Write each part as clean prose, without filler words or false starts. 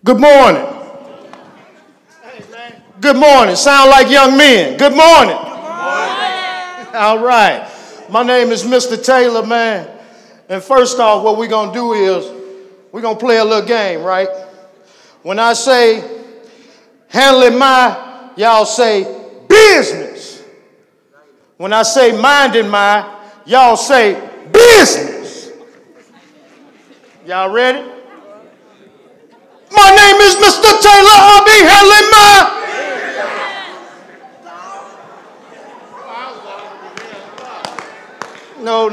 Good morning. Good morning. Sound like young men. Good morning. Good morning. All right. My name is Mr. Taylor, man. And first off, what we're going to do is we're going to play a little game, right? When I say handling my, y'all say business. When I say minding my, y'all say business. Y'all ready? My name is Mr. Taylor. I'll be handling my. No.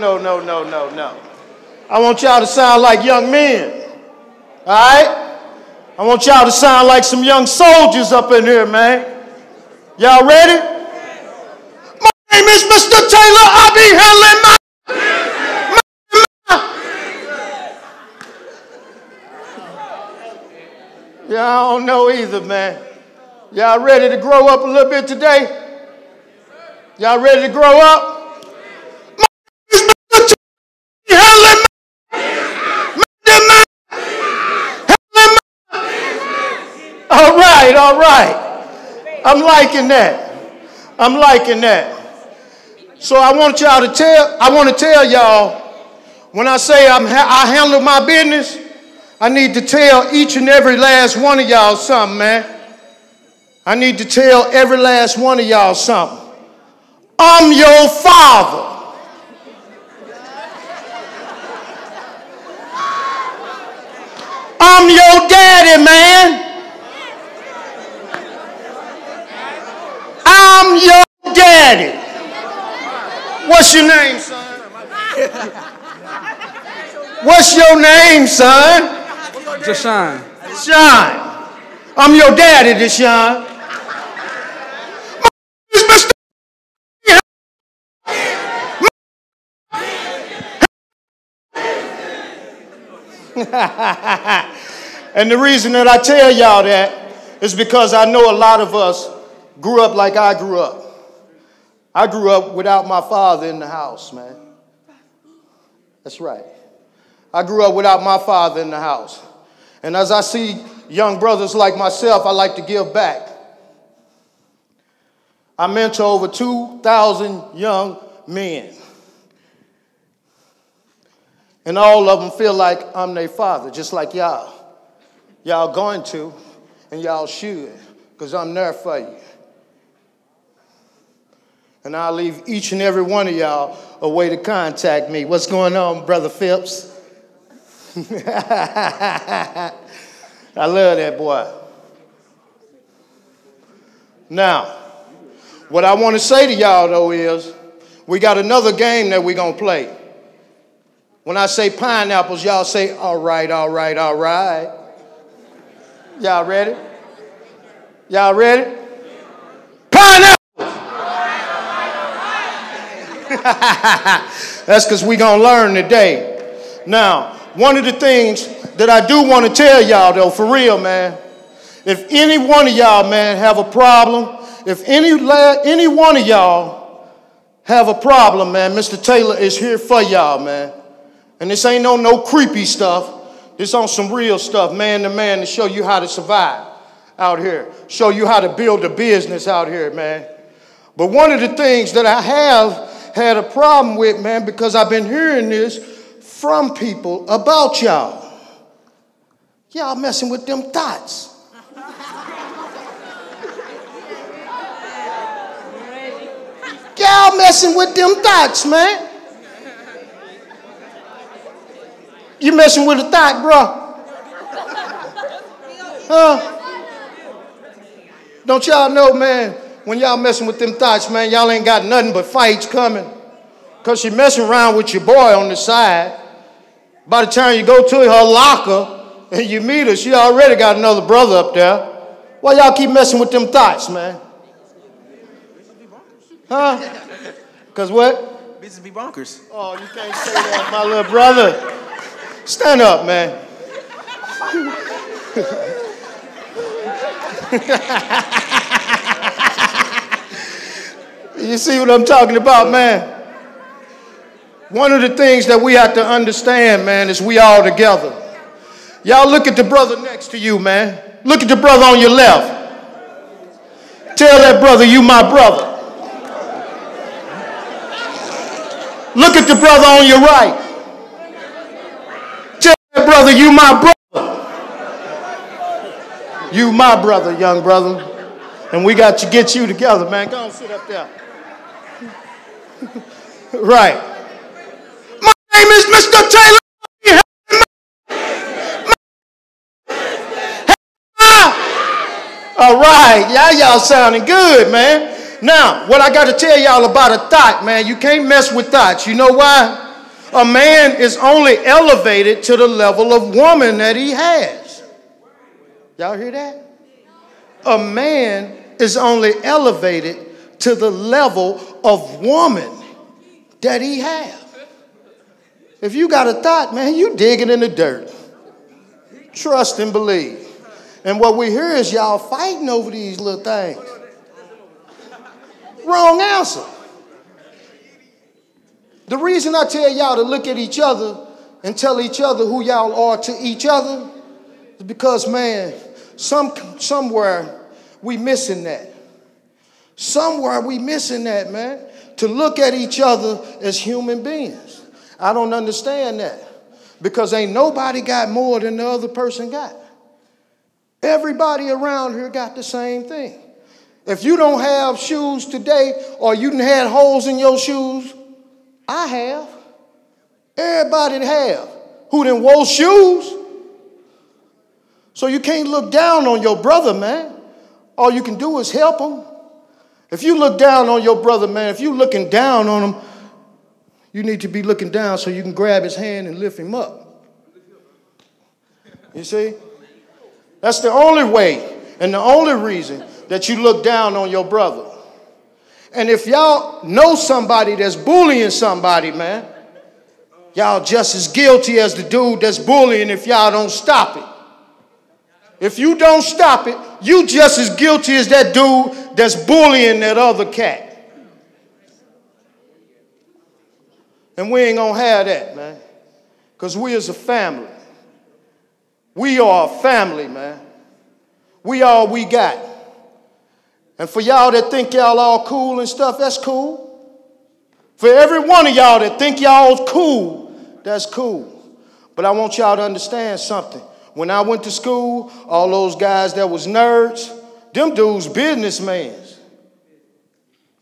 I want y'all to sound like young men. All right? I want y'all to sound like some young soldiers up in here, man. Y'all ready? My name is Mr. Taylor. I'll be handling my. Y'all don't know either, man. Y'all ready to grow up a little bit today? Y'all ready to grow up? All right. I'm liking that. So I want to tell y'all, when I say I handle my business, I need to tell each and every last one of y'all something, man. I need to tell every last one of y'all something. I'm your father. I'm your daddy, man. I'm your daddy. What's your name, son? What's your name, son? Deshaun. Deshaun. I'm your daddy, Deshaun. And the reason that I tell y'all that is because I know a lot of us grew up like I grew up. I grew up without my father in the house, man. That's right. I grew up without my father in the house. And as I see young brothers like myself, I like to give back. I mentor over 2,000 young men. And all of them feel like I'm their father, just like y'all. Y'all going to, and y'all should, because I'm there for you. And I'll leave each and every one of y'all a way to contact me. What's going on, Brother Phipps? I love that boy. Now, what I want to say to y'all, though, is we got another game that we're going to play. When I say pineapples, y'all say, all right. Y'all ready? Y'all ready? Pineapple! That's because we're going to learn today. Now, one of the things that I do want to tell y'all, though, for real, man, if any one of y'all, man, have a problem, if any one of y'all have a problem, man, Mr. Taylor is here for y'all, man. And this ain't no creepy stuff. This on some real stuff, man to man, to show you how to survive out here. Show you how to build a business out here, man. But one of the things that I have had a problem with, man, because I've been hearing this from people about y'all. Y'all messing with them thoughts. Y'all messing with them thoughts, man. You messing with a thought, bro? Huh? Don't y'all know, man, when y'all messing with them thoughts, man, y'all ain't got nothing but fights coming. Because you're messing around with your boy on the side. By the time you go to her locker and you meet her, she already got another brother up there. Why y'all keep messing with them thoughts, man? Huh? Because what? Business be bonkers. Oh, you can't say that, my little brother. Stand up, man. You see what I'm talking about, man? One of the things that we have to understand, man, is we all together. Y'all look at the brother next to you, man. Look at the brother on your left. Tell that brother, you my brother. Look at the brother on your right. Tell that brother, you my brother. You my brother, young brother. And we got to get you together, man. Go on, sit up there. Right. My name is Mr. Taylor. All right, y'all sounding good, man. Now, what I got to tell y'all about a thought, man, you can't mess with thoughts. You know why? A man is only elevated to the level of woman that he has. Y'all hear that? A man is only elevated to the level of woman that he has. If you got a thought, man, you digging in the dirt. Trust and believe. And what we hear is y'all fighting over these little things. Wrong answer. The reason I tell y'all to look at each other and tell each other who y'all are to each other is because, man, somewhere we missing that. Somewhere we missing that, man. To look at each other as human beings. I don't understand that. Because ain't nobody got more than the other person got. Everybody around here got the same thing. If you don't have shoes today or you done had holes in your shoes, I have. Everybody have. Who done wore shoes? So you can't look down on your brother, man. All you can do is help him. If you look down on your brother, man, if you looking down on him, you need to be looking down so you can grab his hand and lift him up. You see? That's the only way and the only reason that you look down on your brother. And if y'all know somebody that's bullying somebody, man, y'all just as guilty as the dude that's bullying if y'all don't stop it. If you don't stop it, you just as guilty as that dude that's bullying that other cat. And we ain't gonna have that, man. Because we as a family, we are a family, man. We all we got. And for y'all that think y'all all cool and stuff, that's cool. For every one of y'all that think y'all cool, that's cool. But I want y'all to understand something. When I went to school, all those guys that was nerds, them dudes businessmen.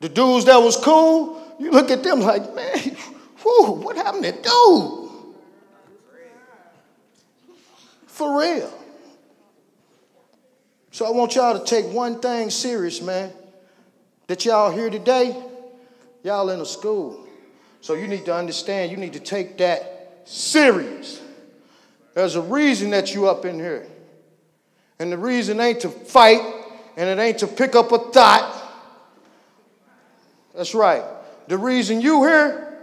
The dudes that was cool, you look at them like, man, whew, what happened to dude? For real. So I want y'all to take one thing serious, man. That y'all here today, y'all in a school. So you need to understand, you need to take that serious. There's a reason that you up in here. And the reason ain't to fight, and it ain't to pick up a thought. That's right. The reason you here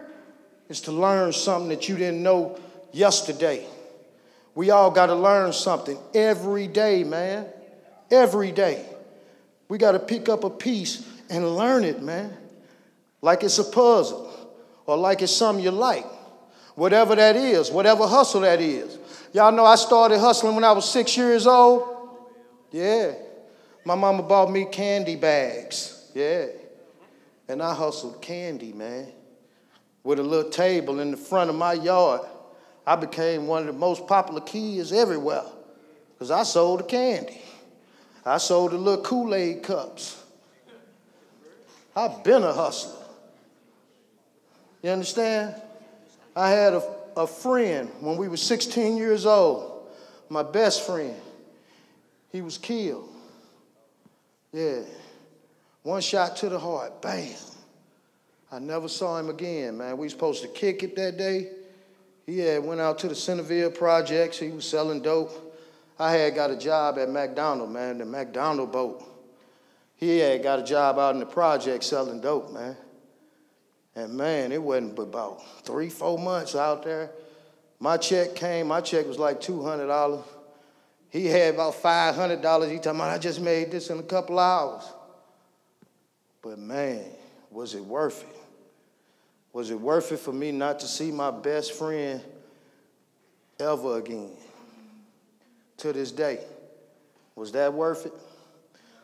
is to learn something that you didn't know yesterday. We all got to learn something every day, man. Every day. We got to pick up a piece and learn it, man. Like it's a puzzle or like it's something you like. Whatever that is, whatever hustle that is. Y'all know I started hustling when I was 6 years old? Yeah. My mama bought me candy bags. Yeah. And I hustled candy, man. With a little table in the front of my yard. I became one of the most popular kids everywhere because I sold the candy. I sold the little Kool-Aid cups. I've been a hustler. You understand? I had a friend when we were 16 years old, my best friend. He was killed. Yeah. One shot to the heart, bam. I never saw him again, man. We were supposed to kick it that day. He had went out to the Centerville projects. He was selling dope. I had got a job at McDonald's, man, the McDonald boat. He had got a job out in the project selling dope, man. And, man, it wasn't but about 3-4 months out there. My check came. My check was like $200. He had about $500. He told me, I just made this in a couple hours. But, man, was it worth it? Was it worth it for me not to see my best friend ever again? to this day. Was that worth it?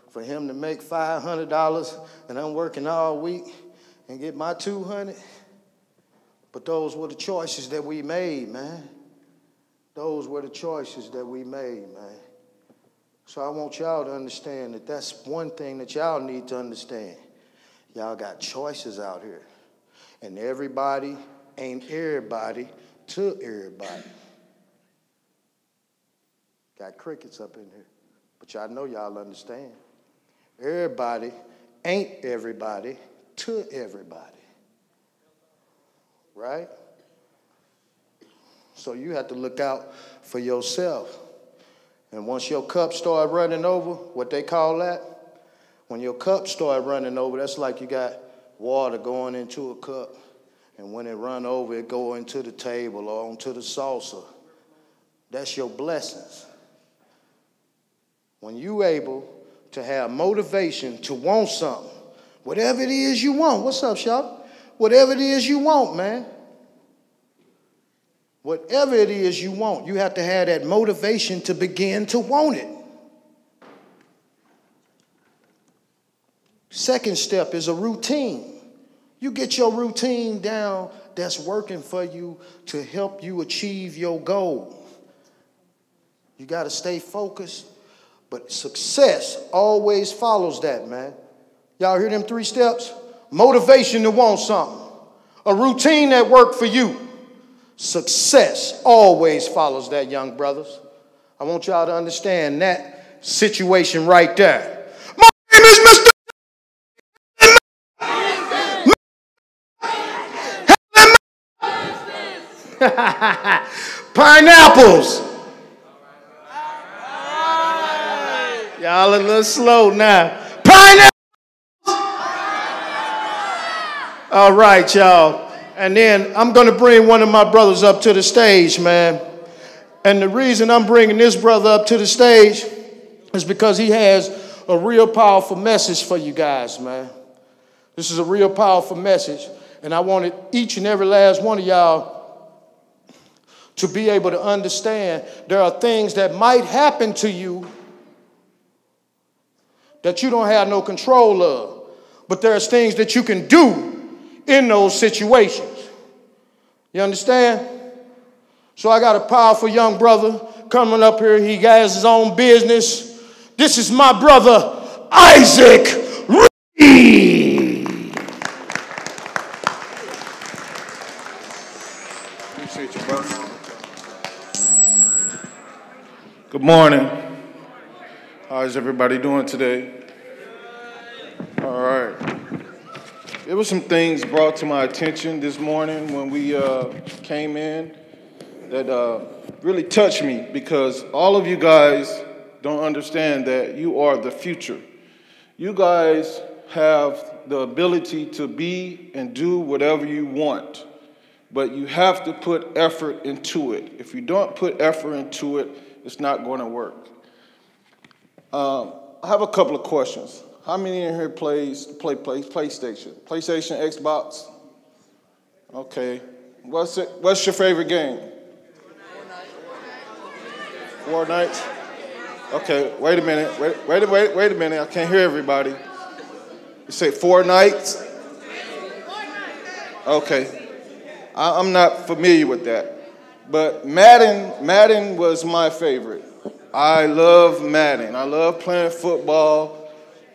For him to make $500 and I'm working all week and get my $200? But those were the choices that we made, man. Those were the choices that we made, man. So I want y'all to understand that that's one thing that y'all need to understand. Y'all got choices out here. And everybody ain't everybody to everybody. Got crickets up in here. But y'all know y'all understand. Everybody ain't everybody to everybody. Right? So you have to look out for yourself. And once your cup start running over, what they call that? When your cup start running over, that's like you got water going into a cup. And when it run over, it go into the table or onto the saucer. That's your blessings. When you able to have motivation to want something, whatever it is you want. What's up, Sharp? Whatever it is you want, man. Whatever it is you want, you have to have that motivation to begin to want it. Second step is a routine. You get your routine down that's working for you to help you achieve your goal. You got to stay focused, but success always follows that, man. Y'all hear them 3 steps? Motivation to want something. A routine that worked for you. Success always follows that, young brothers. I want y'all to understand that situation right there. My name is Mr. Pineapples. Y'all a little slow now. Pineapples. All right, y'all. And then I'm going to bring one of my brothers up to the stage, man. And the reason I'm bringing this brother up to the stage is because he has a real powerful message for you guys, man. This is a real powerful message. And I wanted each and every last one of y'all to be able to understand there are things that might happen to you that you don't have no control of. But there's things that you can do in those situations. You understand? So I got a powerful young brother coming up here. He has his own business. This is my brother, Isaac Reed. Appreciate you, brother. Good morning. How is everybody doing today? All right. There were some things brought to my attention this morning when we came in that really touched me, because all of you guys don't understand that you are the future. You guys have the ability to be and do whatever you want, but you have to put effort into it. If you don't put effort into it, it's not going to work. I have a couple of questions. How many in here play PlayStation? PlayStation, Xbox? Okay. What's your favorite game? Fortnite. Okay, wait a minute. Wait a minute. I can't hear everybody. You say Fortnite? Okay. I'm not familiar with that. But Madden was my favorite. I love Madden. I love playing football.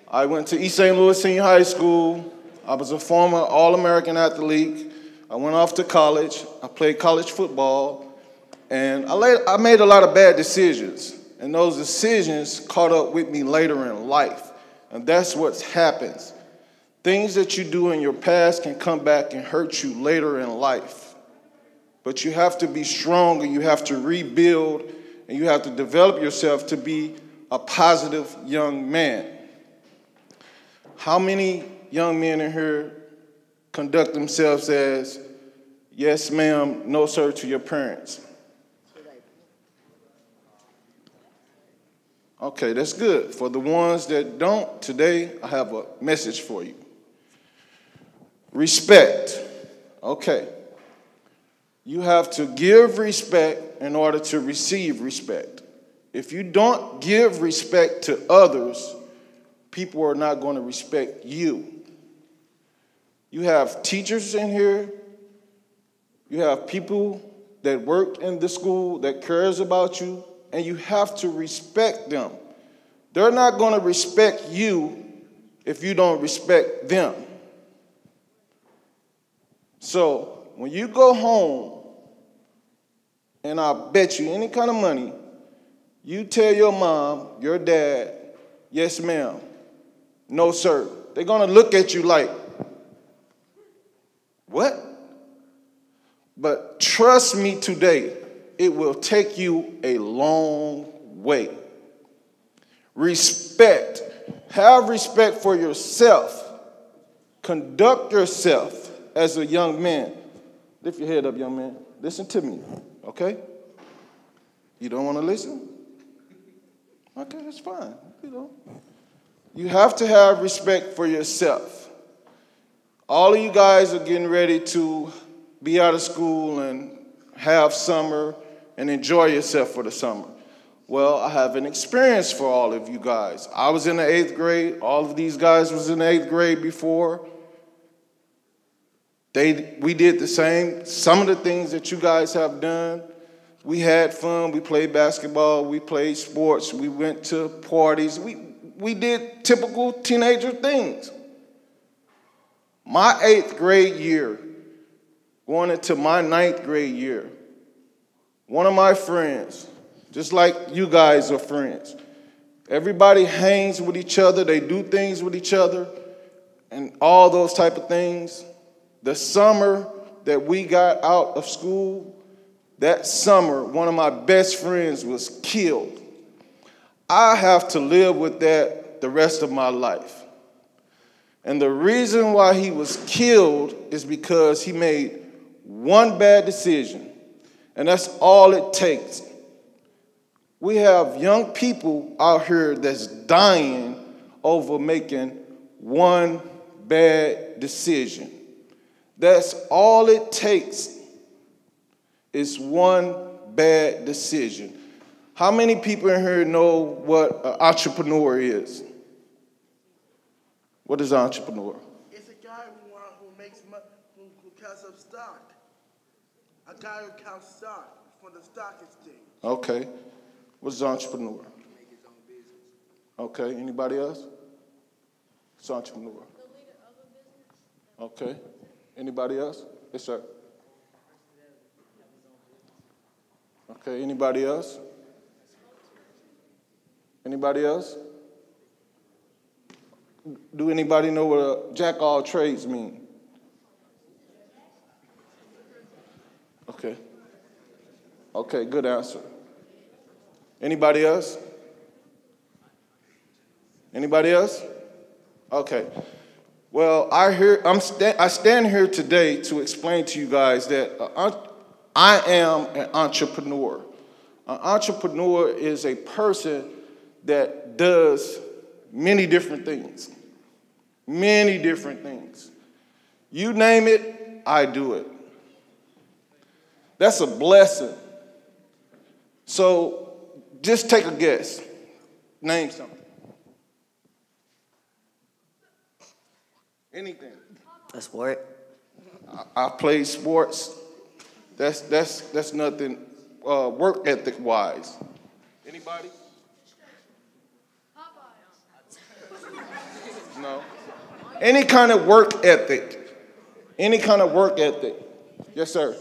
I went to East St. Louis Senior High School. I was a former All-American athlete. I went off to college. I played college football. And I made a lot of bad decisions. And those decisions caught up with me later in life. And that's what happens. Things that you do in your past can come back and hurt you later in life. But you have to be strong, and you have to rebuild, and you have to develop yourself to be a positive young man. How many young men in here conduct themselves as, yes, ma'am, no, sir, to your parents? Okay, that's good. For the ones that don't, today I have a message for you. Respect. Okay. You have to give respect in order to receive respect. If you don't give respect to others, people are not going to respect you. You have teachers in here. You have people that work in the school that cares about you, and you have to respect them. They're not going to respect you if you don't respect them. So when you go home, and I bet you any kind of money, you tell your mom, your dad, yes, ma'am, no, sir. They're going to look at you like, what? But trust me today, it will take you a long way. Respect. Have respect for yourself. Conduct yourself as a young man. Lift your head up, young man. Listen to me, okay? You don't want to listen? Okay, that's fine. You have to have respect for yourself. All of you guys are getting ready to be out of school and have summer and enjoy yourself for the summer. Well, I have an experience for all of you guys. I was in the 8th grade. All of these guys was in the 8th grade before. We did the same. Some of the things that you guys have done. We had fun. We played basketball. We played sports. We went to parties. We did typical teenager things. My 8th grade year, going into my 9th grade year, one of my friends, just like you guys are friends, everybody hangs with each other, they do things with each other, and all those type of things. The summer that we got out of school, that summer, one of my best friends was killed. I have to live with that the rest of my life. And the reason why he was killed is because he made one bad decision. And that's all it takes. We have young people out here that's dying over making one bad decision. That's all it takes is one bad decision. How many people in here know what an entrepreneur is? What is an entrepreneur? It's a guy who makes money, who counts up stock. A guy who counts stock for the stock exchange. Okay. What's an entrepreneur? Make his own business. Okay. Anybody else? What's an entrepreneur? The leader of a business. Okay. Anybody else? Yes, sir. Okay. Anybody else? Anybody else? Do anybody know what a jack all trades mean? Okay. Okay, good answer. Anybody else? Anybody else? Okay. Well, I stand here today to explain to you guys that I am an entrepreneur. An entrepreneur is a person that does many different things. Many different things. You name it, I do it. That's a blessing. So just take a guess. Name something. Anything. A sport. I play sports. That's nothing work ethic wise. Anybody? No. Any kind of work ethic. Any kind of work ethic. Yes, sir.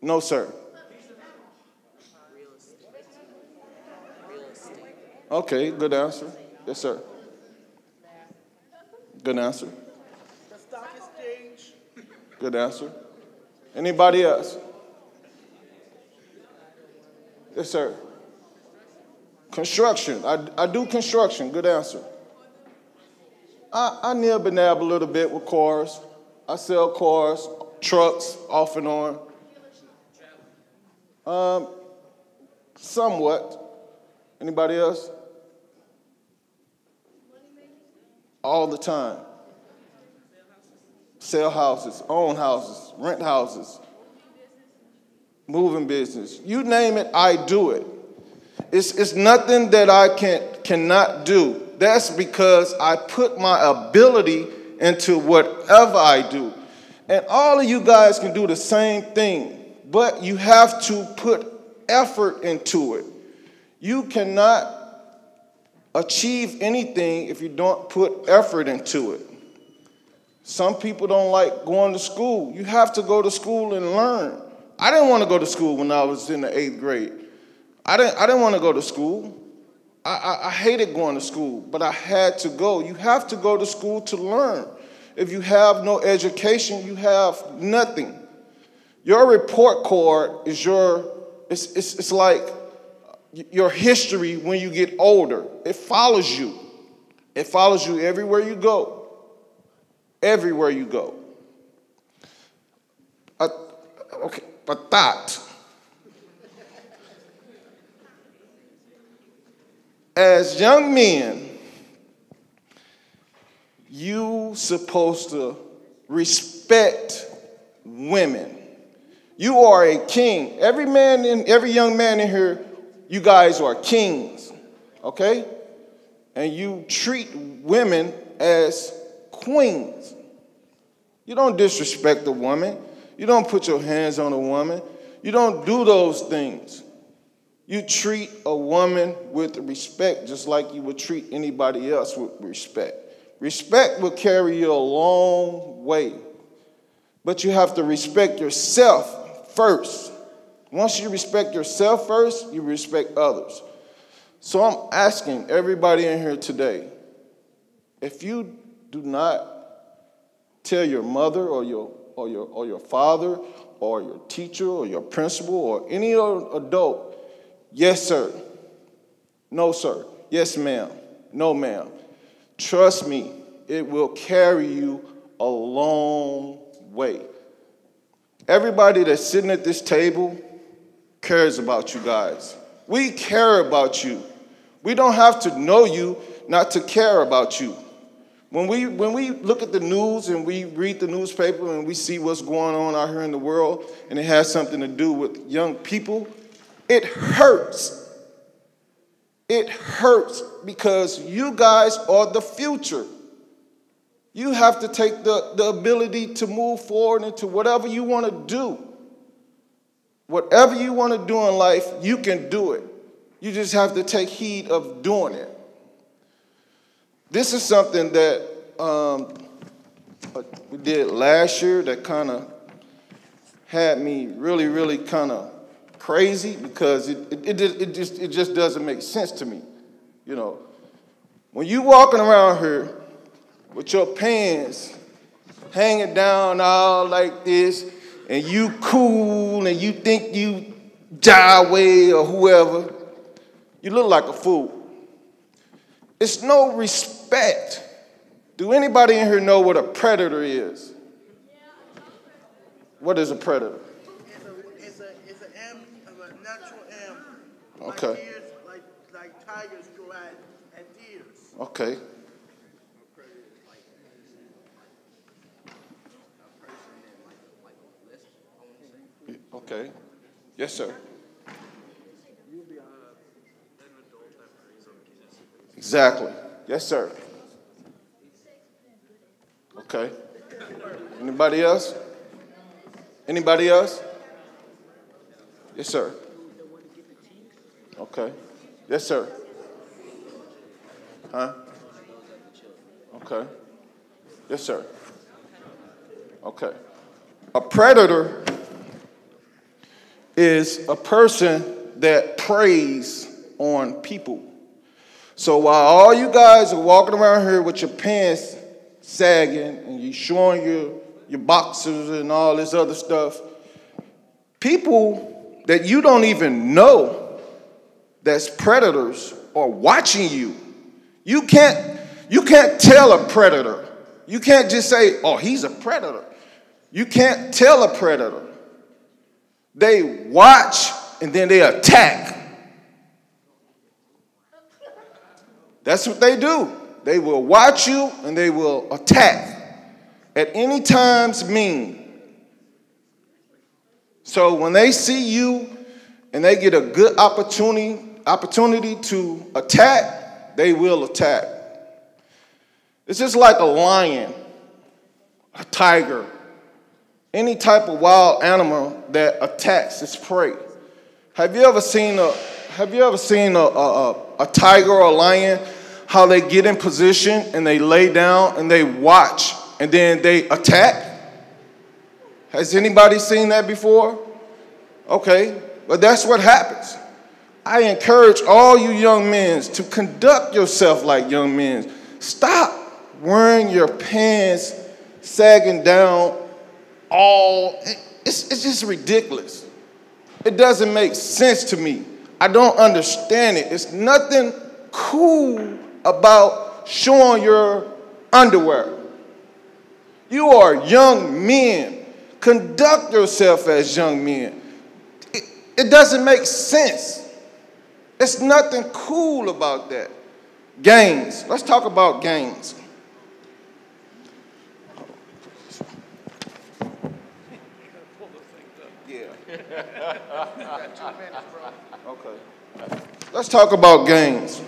No, sir. Okay, good answer. Yes, sir. Good answer. The stock exchange. Good answer. Anybody else? Yes, sir. Construction. I do construction. Good answer. I nib and nab a little bit with cars. I sell cars, trucks, off and on. Somewhat. Anybody else? All the time. Sell houses, own houses, rent houses, moving business. You name it, I do it. It's nothing that I cannot do. That's because I put my ability into whatever I do. And all of you guys can do the same thing, but you have to put effort into it. You cannot achieve anything if you don't put effort into it. Some people don't like going to school. You have to go to school and learn. I didn't want to go to school when I was in the 8th grade. I didn't want to go to school. I hated going to school, but I had to go. You have to go to school to learn. If you have no education, you have nothing. Your report card is it's like your history when you get older. It follows you. It follows you everywhere you go. Everywhere you go. Okay, but that. As young men, you supposed to respect women. You are a king. Every young man in here, you guys are kings, okay? And you treat women as queens. You don't disrespect a woman. You don't put your hands on a woman. You don't do those things. You treat a woman with respect just like you would treat anybody else with respect. Respect will carry you a long way. But you have to respect yourself first. Once you respect yourself first, you respect others. So I'm asking everybody in here today, if you do not tell your mother or your father or your teacher or your principal or any other adult, yes, sir, no, sir, yes, ma'am, no, ma'am, trust me, it will carry you a long way. Everybody that's sitting at this table cares about you guys. We care about you. We don't have to know you not to care about you. When we look at the news and we read the newspaper and we see what's going on out here in the world and it has something to do with young people, it hurts. It hurts because you guys are the future. You have to take the ability to move forward into whatever you want to do. Whatever you want to do in life, you can do it. You just have to take heed of doing it. This is something that we did last year that kind of had me really, really kind of crazy because it just doesn't make sense to me. You know, when you walking around here with your pants hanging down all like this, and you cool, and you think you Jaway or whoever, you look like a fool. It's no respect. Do anybody in here know what a predator is? What is a predator? It's an animal, a natural animal. Okay. Like deers, like tigers go at deers. Okay. Okay. Yes, sir. Exactly. Yes, sir. Okay. Anybody else? Anybody else? Yes, sir. Okay. Yes, sir. Huh? Okay. Yes, sir. Okay. A predator is a person that preys on people. So while all you guys are walking around here with your pants sagging and you showing your boxers and all this other stuff, people that you don't even know that's predators are watching you. You can't tell a predator. You can't just say, oh, he's a predator. You can't tell a predator. They watch and then they attack. That's what they do. They will watch you and they will attack. At any time's mean. So when they see you and they get a good opportunity opportunity to attack, they will attack. It's just like a lion, a tiger, any type of wild animal that attacks its prey. Have you ever seen a tiger or a lion, how they get in position and they lay down and they watch and then they attack? Has anybody seen that before? Okay, but that's what happens. I encourage all you young men to conduct yourself like young men. Stop wearing your pants sagging down it's just ridiculous. It doesn't make sense to me. I don't understand it. It's nothing cool about showing your underwear. You are young men. Conduct yourself as young men. It doesn't make sense. There's nothing cool about that. Gangs. Let's talk about gangs. Okay. Let's talk about gangs.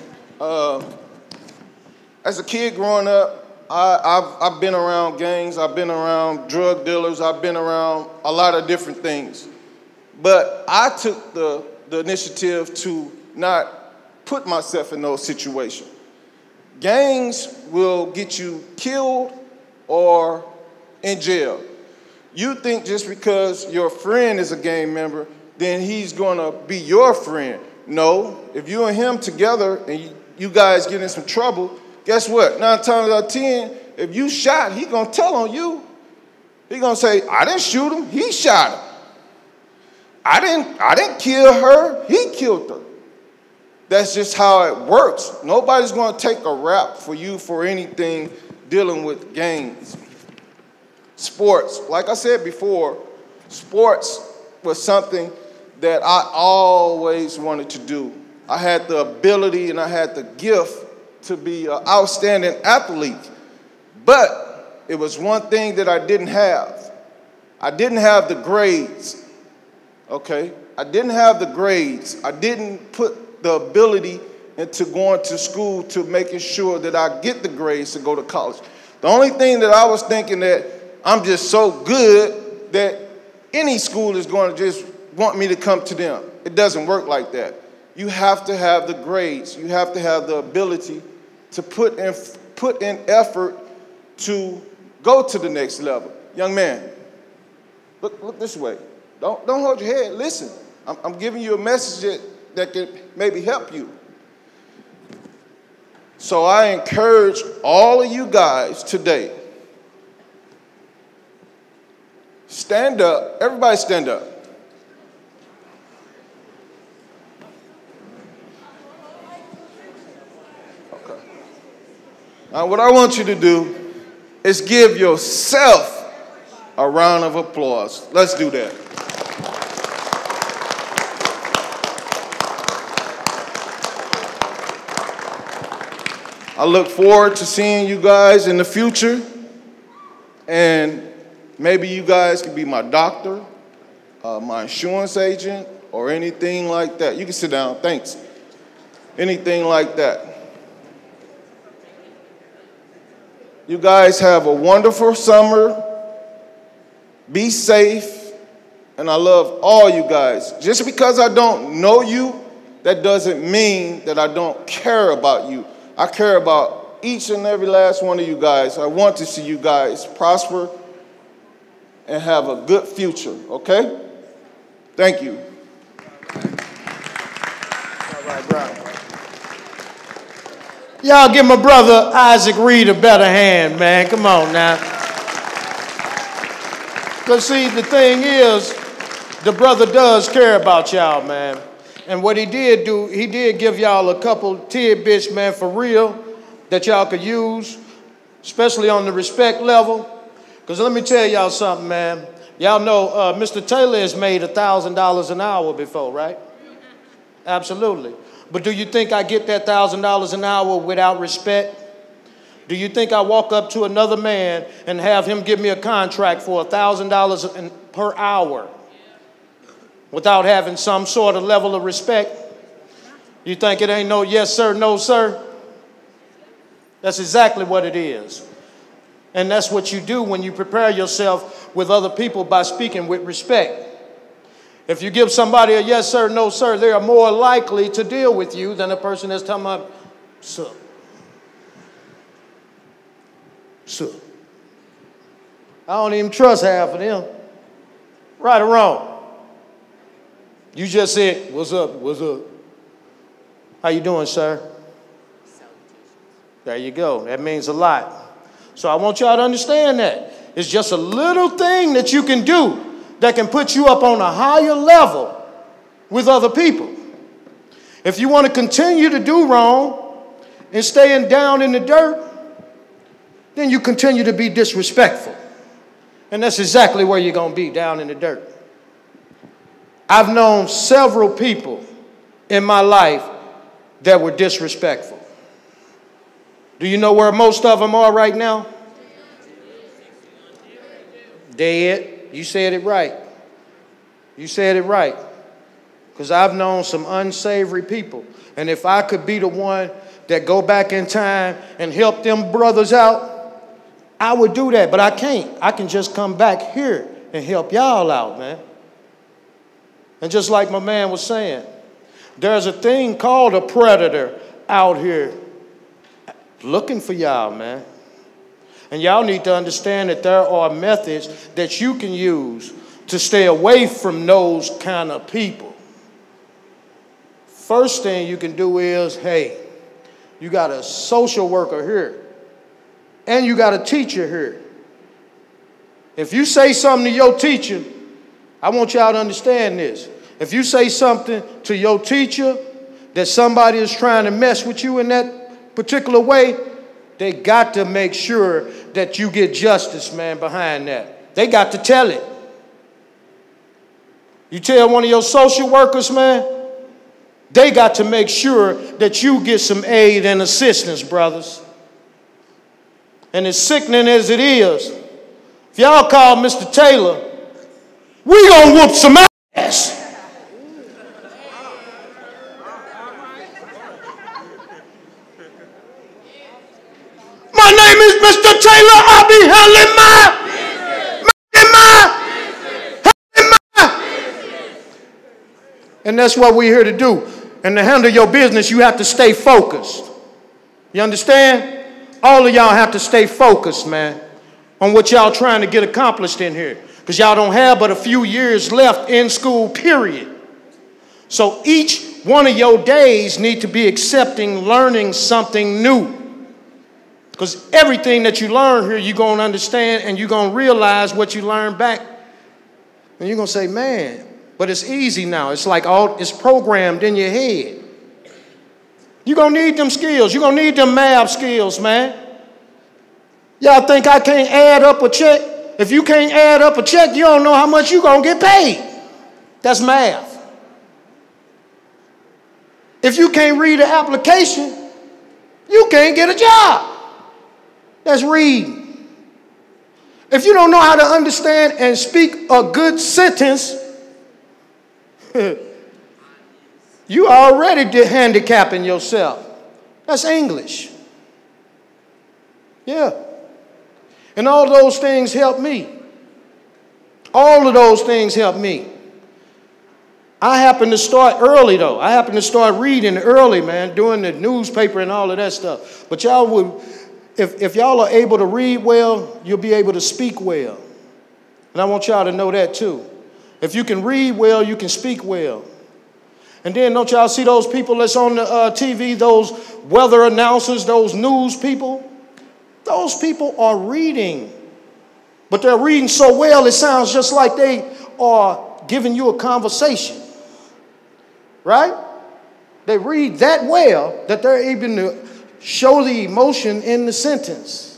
As a kid growing up, I've been around gangs, I've been around drug dealers, I've been around a lot of different things. But I took the initiative to not put myself in those situations. Gangs will get you killed or in jail. You think just because your friend is a gang member, then he's going to be your friend. No, if you and him together and you guys get in some trouble, guess what? 9 times out of 10, if you shot, he's going to tell on you. He's going to say, I didn't shoot him, he shot him. I didn't kill her, he killed her. That's just how it works. Nobody's going to take a rap for you for anything dealing with gangs. Sports, like I said before, sports was something that I always wanted to do. I had the ability and I had the gift to be an outstanding athlete. But it was one thing that I didn't have. I didn't have the grades, okay? I didn't have the grades. I didn't put the ability into going to school to making sure that I get the grades to go to college. The only thing that I was thinking that I'm just so good that any school is going to just want me to come to them. It doesn't work like that. You have to have the grades. You have to have the ability to put in effort to go to the next level. Young man, look this way. Don't hold your head. Listen, I'm giving you a message that can maybe help you. So I encourage all of you guys today, stand up. Everybody stand up. Okay. Now what I want you to do is give yourself a round of applause. Let's do that. I look forward to seeing you guys in the future, and maybe you guys can be my doctor, my insurance agent, or anything like that. You can sit down, thanks. Anything like that. You guys have a wonderful summer. Be safe, and I love all you guys. Just because I don't know you, that doesn't mean that I don't care about you. I care about each and every last one of you guys. I want to see you guys prosper and have a good future, okay? Thank you. All right, Brown. Y'all give my brother Isaac Reed a better hand, man. Come on now. Because see, the thing is, the brother does care about y'all, man. And what he did do, he did give y'all a couple tidbits, man, for real, that y'all could use, especially on the respect level. Because let me tell y'all something, man. Y'all know Mr. Taylor has made $1,000 an hour before, right? Absolutely. But do you think I get that $1,000 an hour without respect? Do you think I walk up to another man and have him give me a contract for $1,000 per hour without having some sort of level of respect? You think it ain't no yes, sir, no, sir? That's exactly what it is. And that's what you do when you prepare yourself with other people by speaking with respect. If you give somebody a yes, sir, no, sir, they are more likely to deal with you than a person that's talking about, sir. Sir. I don't even trust half of them. Right or wrong? You just said, what's up, what's up? How you doing, sir? There you go. That means a lot. So I want y'all to understand that. It's just a little thing that you can do that can put you up on a higher level with other people. If you want to continue to do wrong and staying down in the dirt, then you continue to be disrespectful. And that's exactly where you're going to be, down in the dirt. I've known several people in my life that were disrespectful. Do you know where most of them are right now? Dead. You said it right. You said it right. Because I've known some unsavory people. And if I could be the one that go back in time and help them brothers out, I would do that. But I can't. I can just come back here and help y'all out, man. And just like my man was saying, there's a thing called a predator out here looking for y'all, man. And y'all need to understand that there are methods that you can use to stay away from those kind of people. First thing you can do is, hey, you got a social worker here, and you got a teacher here. If you say something to your teacher, I want y'all to understand this. If you say something to your teacher that somebody is trying to mess with you in that particular way, they got to make sure that you get justice, man, behind that. They got to tell it. You tell one of your social workers, man, they got to make sure that you get some aid and assistance, brothers. And as sickening as it is, if y'all call Mr. Taylor, we gonna whoop some ass. My name is Mr. Taylor. I'll be handling my. And that's what we're here to do. And to handle your business, you have to stay focused. You understand? All of y'all have to stay focused, man, on what y'all trying to get accomplished in here. Because y'all don't have but a few years left in school, period. So each one of your days need to be accepting learning something new. Because everything that you learn here, you're going to understand and you're going to realize what you learned back. And you're going to say, man, but it's easy now. It's like it's programmed in your head. You're going to need them skills. You're going to need them math skills, man. Y'all think I can't add up a check? If you can't add up a check, you don't know how much you're going to get paid. That's math. If you can't read an application, you can't get a job. That's reading. If you don't know how to understand and speak a good sentence, you already handicapping yourself. That's English. Yeah. And all those things help me. All of those things help me. I happen to start early, though. I happen to start reading early, man, doing the newspaper and all of that stuff. But y'all would, if y'all are able to read well, you'll be able to speak well. And I want y'all to know that, too. If you can read well, you can speak well. And then don't y'all see those people that's on the TV, those weather announcers, those news people? Those people are reading. But they're reading so well, it sounds just like they are giving you a conversation. Right? They read that well that they're able to show the emotion in the sentence.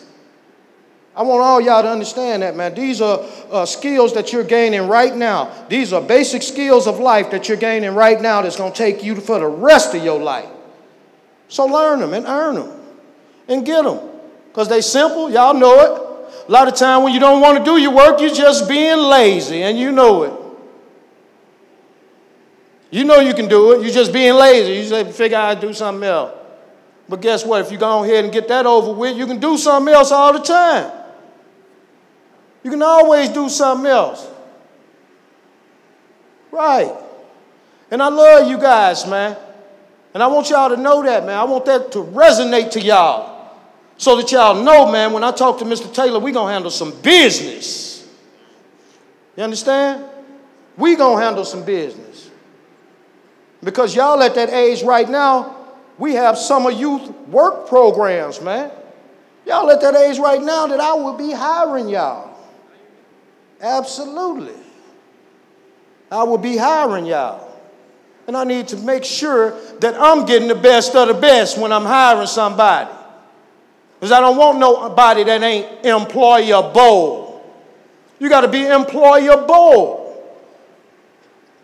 I want all y'all to understand that, man. These are skills that you're gaining right now. These are basic skills of life that you're gaining right now that's going to take you for the rest of your life. So learn them and earn them and get them. Because they simple. Y'all know it. A lot of time when you don't want to do your work, you're just being lazy, and you know it. You know you can do it. You're just being lazy. You just figure out how to do something else. But guess what? If you go ahead and get that over with, you can do something else all the time. You can always do something else. Right. And I love you guys, man. And I want y'all to know that, man. I want that to resonate to y'all. So that y'all know, man, when I talk to Mr. Taylor, we're going to handle some business. You understand? We're going to handle some business. Because y'all at that age right now, we have summer youth work programs, man. Y'all at that age right now that I will be hiring y'all. Absolutely. I will be hiring y'all. And I need to make sure that I'm getting the best of the best when I'm hiring somebody. Because I don't want nobody that ain't employable. You got to be employable.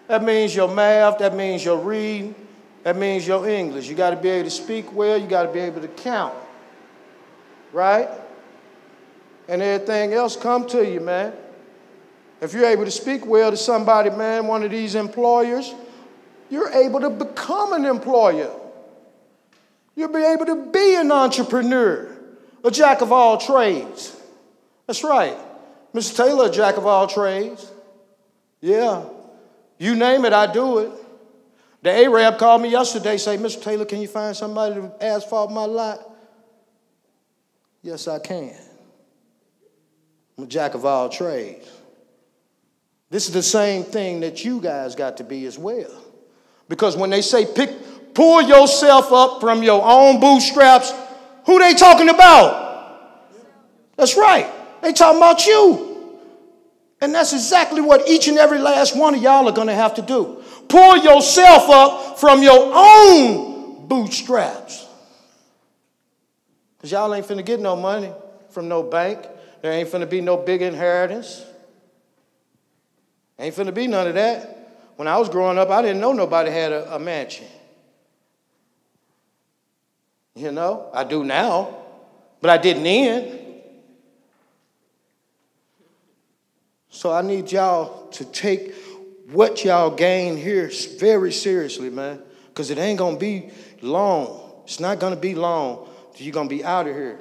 That means your math, that means your reading, that means your English. You got to be able to speak well, you got to be able to count. Right? And everything else come to you, man. If you're able to speak well to somebody, man, one of these employers, you're able to become an employer. You'll be able to be an entrepreneur, a jack of all trades. That's right. Mr. Taylor, a jack of all trades. Yeah. You name it, I do it. The Arab called me yesterday, say, Mr. Taylor, can you find somebody to asphalt my lot? Yes, I can. I'm a jack of all trades. This is the same thing that you guys got to be as well. Because when they say pull yourself up from your own bootstraps, who they talking about? That's right. They talking about you. And that's exactly what each and every last one of y'all are going to have to do. Pull yourself up from your own bootstraps. Because y'all ain't finna get no money from no bank. There ain't finna be no big inheritance. Ain't finna be none of that. When I was growing up, I didn't know nobody had a mansion. You know, I do now, but I didn't then. So I need y'all to take what y'all gain here very seriously, man, because it ain't going to be long. It's not going to be long till you're going to be out of here,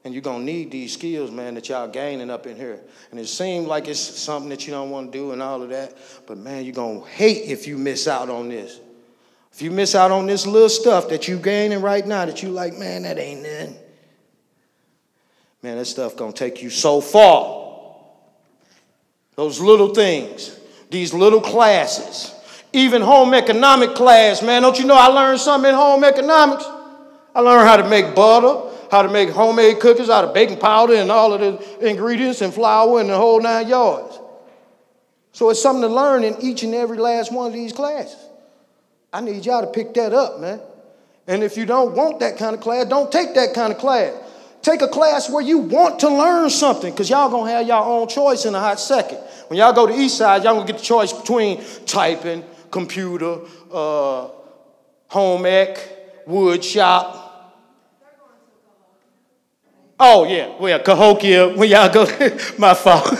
and you're going to need these skills, man, that y'all gaining up in here. And it seems like it's something that you don't want to do and all of that, but, man, you're going to hate if you miss out on this. If you miss out on this little stuff that you gaining right now that you like, man, that ain't nothing. Man, that stuff going to take you so far. Those little things, these little classes, even home economic class, man. Don't you know I learned something in home economics? I learned how to make butter, how to make homemade cookies out of baking powder and all of the ingredients and flour and the whole 9 yards. So it's something to learn in each and every last one of these classes. I need y'all to pick that up, man. And if you don't want that kind of class, don't take that kind of class. Take a class where you want to learn something, because y'all going to have your own choice in a hot second. When y'all go to East Side, y'all going to get the choice between typing, computer, home ec, wood shop. Oh, yeah. Well, Cahokia, when y'all go, my fault.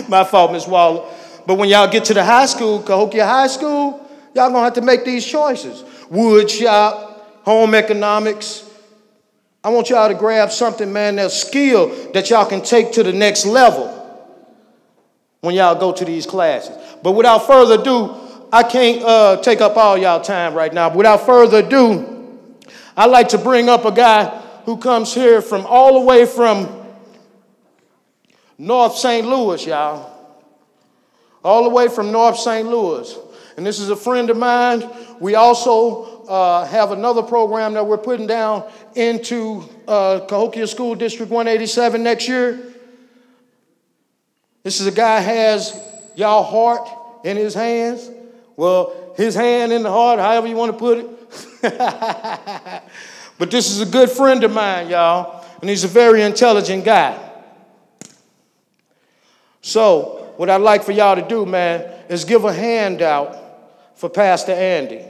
My fault, Miss Waller. But when y'all get to the high school, Cahokia High School, y'all going to have to make these choices. Wood shop, home economics. I want y'all to grab something, man, that's skill that y'all can take to the next level when y'all go to these classes. But without further ado, I can't take up all y'all time right now. But without further ado, I'd like to bring up a guy who comes here from all the way from North St. Louis, y'all. All the way from North St. Louis. And this is a friend of mine. We also have another program that we're putting down into Cahokia School District 187 next year. This is a guy who has y'all heart in his hands. Well, his hand in the heart, however you want to put it. But this is a good friend of mine, y'all, and he's a very intelligent guy. So what I'd like for y'all to do, man, is give a handout for Pastor Andy.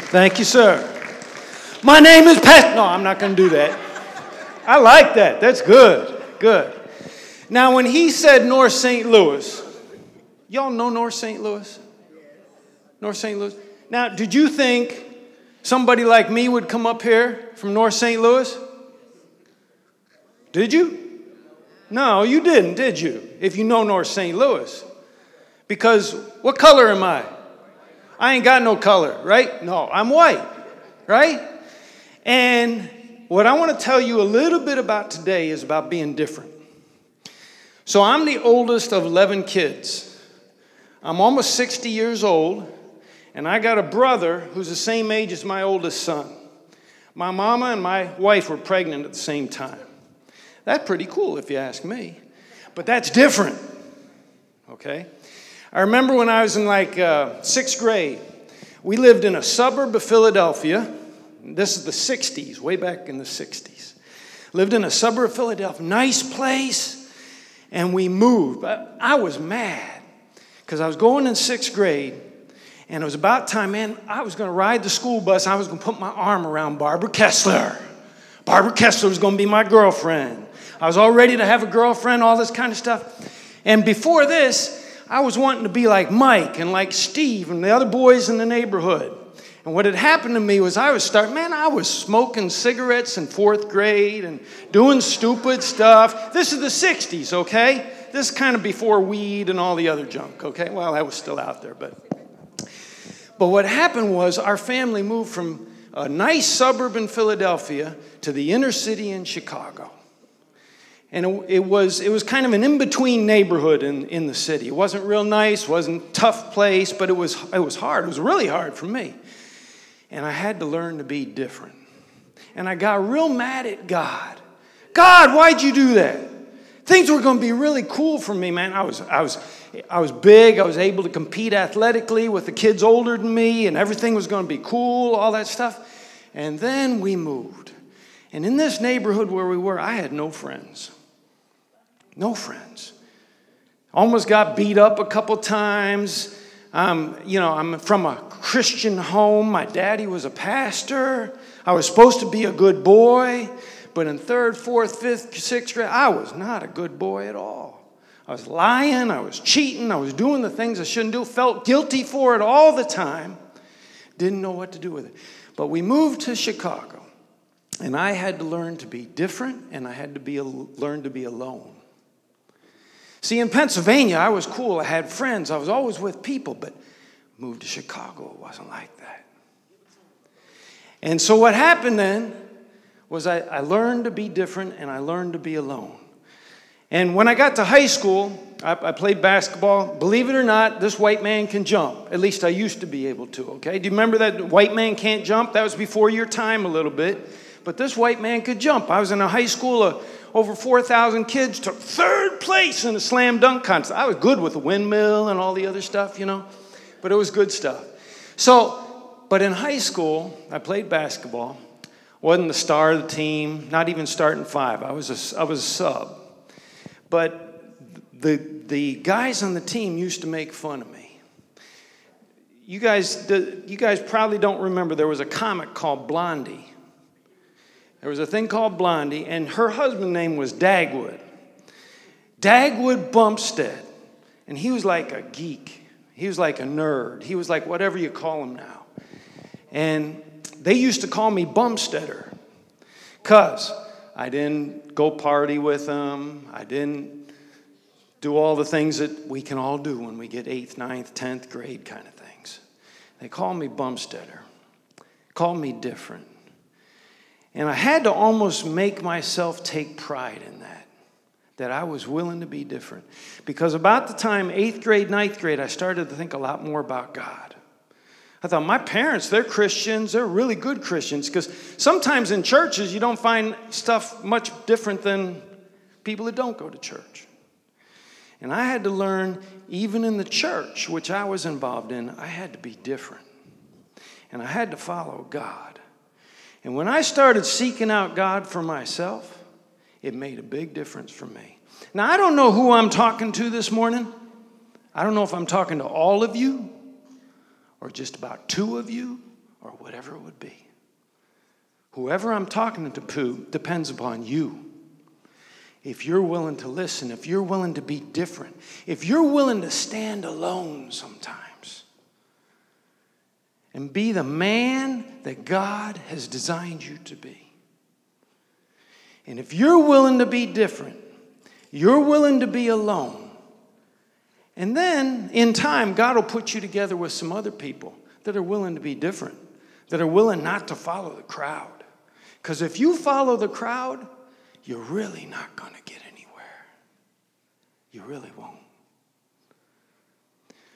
Thank you, sir. My name is Pat. No, I'm not going to do that. I like that. That's good. Good. Now, when he said North St. Louis, y'all know North St. Louis? North St. Louis? Now, did you think somebody like me would come up here from North St. Louis? Did you? No, you didn't, did you? If you know North St. Louis. Because what color am I? I ain't got no color, right? No, I'm white, right? And what I want to tell you a little bit about today is about being different. So I'm the oldest of 11 kids. I'm almost 60 years old, and I got a brother who's the same age as my oldest son. My mama and my wife were pregnant at the same time. That's pretty cool if you ask me. But that's different, okay? I remember when I was in like 6th grade, we lived in a suburb of Philadelphia. This is the 60s, way back in the 60s. Lived in a suburb of Philadelphia, nice place, and we moved. But I was mad because I was going in 6th grade, and it was about time, man, I was going to ride the school bus. I was going to put my arm around Barbara Kessler. Barbara Kessler was going to be my girlfriend. I was all ready to have a girlfriend, all this kind of stuff. And before this, I was wanting to be like Mike and like Steve and the other boys in the neighborhood. And what had happened to me was I was smoking cigarettes in 4th grade and doing stupid stuff. This is the 60s, okay? This is kind of before weed and all the other junk, okay? Well, that was still out there, but what happened was our family moved from a nice suburb in Philadelphia to the inner city in Chicago. And it was kind of an in-between neighborhood in the city. It wasn't real nice, wasn't a tough place, but it was hard. It was really hard for me. And I had to learn to be different. And I got real mad at God. God, why'd you do that? Things were going to be really cool for me, man. I was big. I was able to compete athletically with the kids older than me, and everything was going to be cool, all that stuff. And then we moved. And in this neighborhood where we were, I had no friends. No friends. Almost got beat up a couple times. I'm from a Christian home. My daddy was a pastor. I was supposed to be a good boy. But in 3rd, 4th, 5th, 6th grade, I was not a good boy at all. I was lying. I was cheating. I was doing the things I shouldn't do. Felt guilty for it all the time. Didn't know what to do with it. But we moved to Chicago. And I had to learn to be different. And I had to learn to be alone. See, in Pennsylvania, I was cool. I had friends. I was always with people. But moved to Chicago, it wasn't like that. And so what happened then was I learned to be different and I learned to be alone. And when I got to high school, I played basketball. Believe it or not, this white man can jump. At least I used to be able to, okay? Do you remember that white man can't jump? That was before your time a little bit. But this white man could jump. I was in a high school of over 4,000 kids, took 3rd place in a slam dunk contest. I was good with the windmill and all the other stuff, but it was good stuff. But in high school, I played basketball. Wasn't the star of the team, not even starting 5. I was a sub. But the guys on the team used to make fun of me. You guys probably don't remember, there was a comic called Blondie. There was a thing called Blondie, and her husband's name was Dagwood. Dagwood Bumpstead. And he was like a geek. He was like a nerd. He was like whatever you call him now. And they used to call me Bumsteader because I didn't go party with them. I didn't do all the things that we can all do when we get 8th, 9th, 10th grade kind of things. They called me Bumsteader. Called me different. And I had to almost make myself take pride in that I was willing to be different. Because about the time 8th grade, 9th grade, I started to think a lot more about God. I thought, my parents, they're Christians. They're really good Christians. Because sometimes in churches, you don't find stuff much different than people that don't go to church. And I had to learn, even in the church, which I was involved in, I had to be different. And I had to follow God. And when I started seeking out God for myself, it made a big difference for me. Now, I don't know who I'm talking to this morning. I don't know if I'm talking to all of you or just about 2 of you or whatever it would be. Whoever I'm talking to depends upon you. if you're willing to listen, if you're willing to be different, if you're willing to stand alone sometimes and be the man that God has designed you to be. And if you're willing to be different, you're willing to be alone, and then in time, God will put you together with some other people that are willing to be different, that are willing not to follow the crowd. Because if you follow the crowd, you're really not going to get anywhere. You really won't.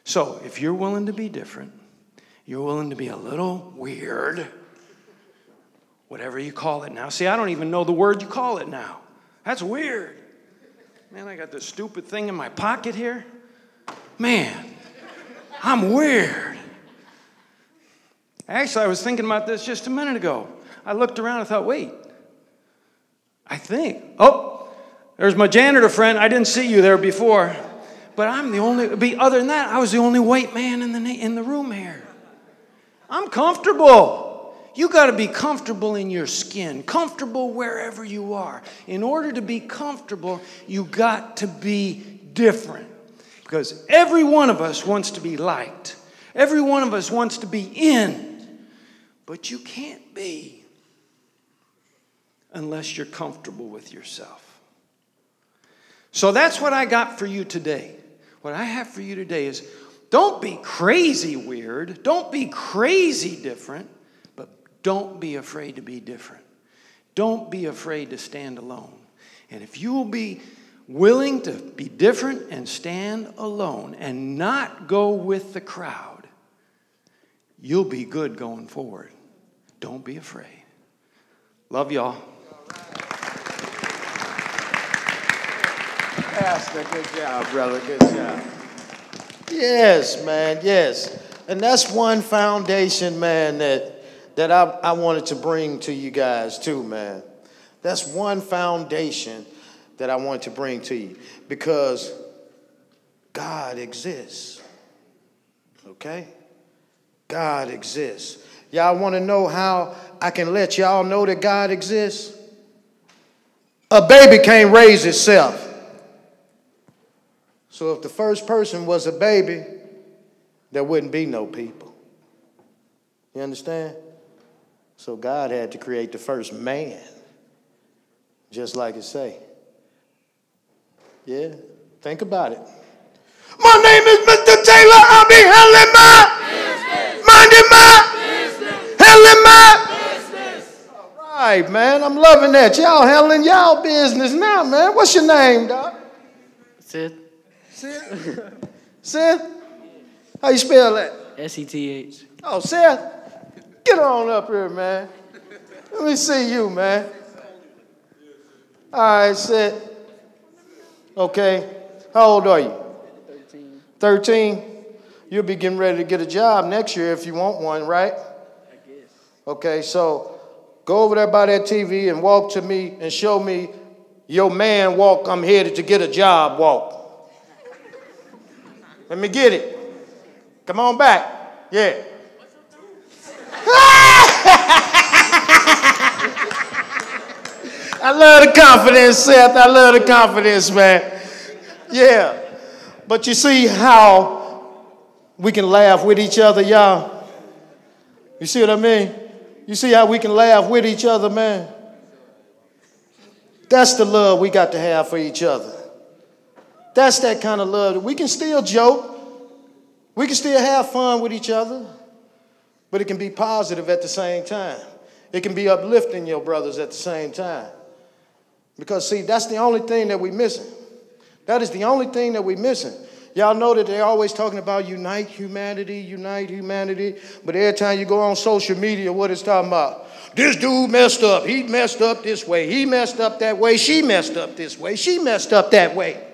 So if you're willing to be different, you're willing to be a little weird, whatever you call it now. See, I don't even know the word you call it now. That's weird. Man, I got this stupid thing in my pocket here. Man, I'm weird. Actually, I was thinking about this just a minute ago. I looked around and thought, wait, there's my janitor friend. I didn't see you there before. But I'm the only, other than that, I was the only white man in the room here. I'm comfortable. You got to be comfortable in your skin, comfortable wherever you are. In order to be comfortable, you got to be different. Because every one of us wants to be liked. Every one of us wants to be in. But you can't be unless you're comfortable with yourself. So that's what I got for you today. What I have for you today is don't be crazy weird. Don't be crazy different. But don't be afraid to be different. Don't be afraid to stand alone. And if you will be willing to be different and stand alone and not go with the crowd, you'll be good going forward. Don't be afraid. Love y'all. Pastor, good job, brother. Good job. Yes, man, yes. And that's one foundation, man, that I wanted to bring to you guys too, man. That's one foundation that I wanted to bring to you because God exists. Okay? God exists. Y'all want to know how I can let y'all know that God exists? A baby can't raise itself. So if the first person was a baby, there wouldn't be no people. You understand? So God had to create the first man, just like it say. Yeah, think about it. My name is Mr. Taylor. I'll be handling handling my business. All right, man. I'm loving that. Y'all handling y'all business now, man. What's your name, dog? Seth. Seth? Seth? How you spell that? S-E-T-H. Oh, Seth, get on up here, man. Let me see you, man. All right, Seth. Okay. How old are you? 13. 13? You'll be getting ready to get a job next year if you want one, right? I guess. Okay, so go over there by that TV and walk to me and show me your man walk, I'm headed to get a job walk. Let me get it. Come on back. Yeah. I love the confidence, Seth. I love the confidence, man. Yeah. But you see how we can laugh with each other, y'all? You see what I mean? You see how we can laugh with each other, man? That's the love we got to have for each other. That's that kind of love. We can still joke. We can still have fun with each other. But it can be positive at the same time. It can be uplifting your brothers at the same time. Because, see, that's the only thing that we're missing. That is the only thing that we're missing. Y'all know that they're always talking about unite humanity. But every time you go on social media, what it's talking about? This dude messed up. He messed up this way. He messed up that way. She messed up this way. She messed up that way.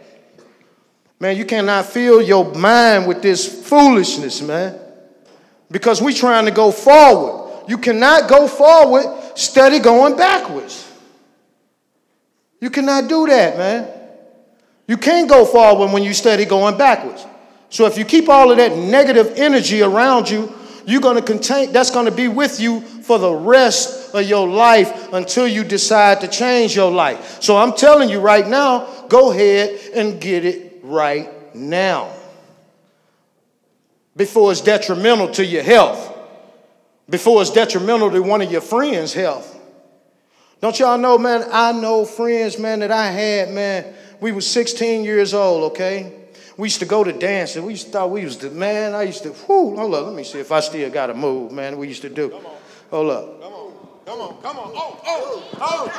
Man, you cannot fill your mind with this foolishness, man. Because we're trying to go forward. You cannot go forward steady going backwards. You cannot do that, man. You can't go forward when you steady going backwards. So if you keep all of that negative energy around you, you're going to contain, that's going to be with you for the rest of your life until you decide to change your life. So I'm telling you right now, go ahead and get it right now before it's detrimental to your health, before it's detrimental to one of your friends' health. Don't y'all know, man, I know friends, man, that I had, man, we was 16 years old, okay? We used to go to dances. We used to thought we was the, man, I used to, hold up, let me see if I still got to move, man, we used to do. Hold up. Come on. Oh.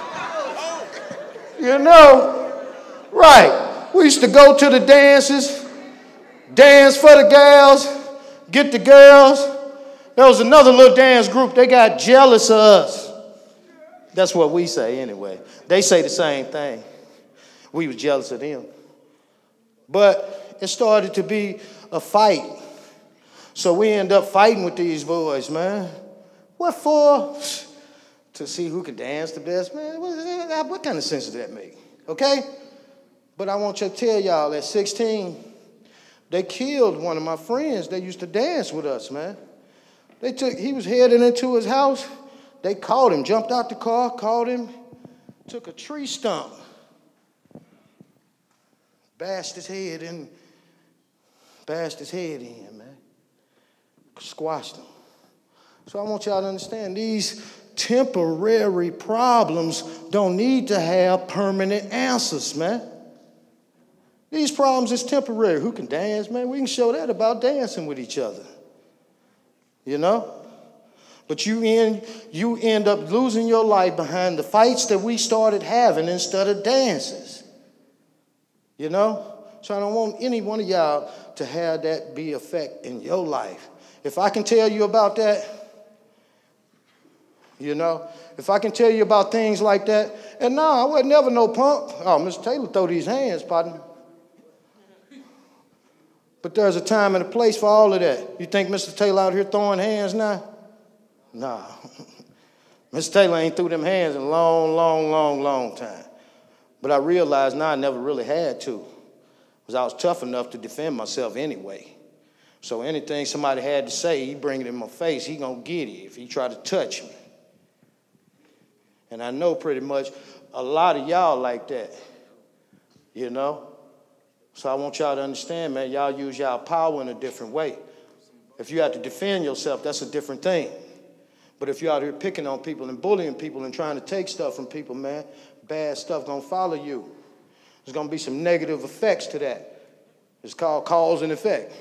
You know, right. We used to go to the dances, dance for the gals, get the girls. There was another little dance group. They got jealous of us. That's what we say anyway. They say the same thing. We was jealous of them. But it started to be a fight. So we end up fighting with these boys, man. What for? To see who could dance the best, man. What kind of sense does that make? Okay? But I want you to tell y'all, at 16, they killed one of my friends that used to dance with us, man. He was heading into his house. They caught him, jumped out the car, caught him, took a tree stump, bashed his head in, man. Squashed him. So I want y'all to understand, these temporary problems don't need to have permanent answers, man. These problems is temporary. Who can dance, man? We can show that about dancing with each other. You know? But you end up losing your life behind the fights that we started having instead of dances. You know? So I don't want any one of y'all to have that be effect in your life. If I can tell you about that, you know, if I can tell you about things like that, and no, I was never no punk. Oh, Mr. Taylor throw these hands, partner. But there's a time and a place for all of that. You think Mr. Taylor out here throwing hands now? Nah. Mr. Taylor ain't threw them hands in a long time. But I realized now I never really had to, because I was tough enough to defend myself anyway. So anything somebody had to say, he bring it in my face, he gonna get it if he try to touch me. And I know pretty much a lot of y'all like that, you know? So I want y'all to understand, man, y'all use y'all power in a different way. If you have to defend yourself, that's a different thing. But if you're out here picking on people and bullying people and trying to take stuff from people, man, bad stuff gonna follow you. There's gonna be some negative effects to that. It's called cause and effect.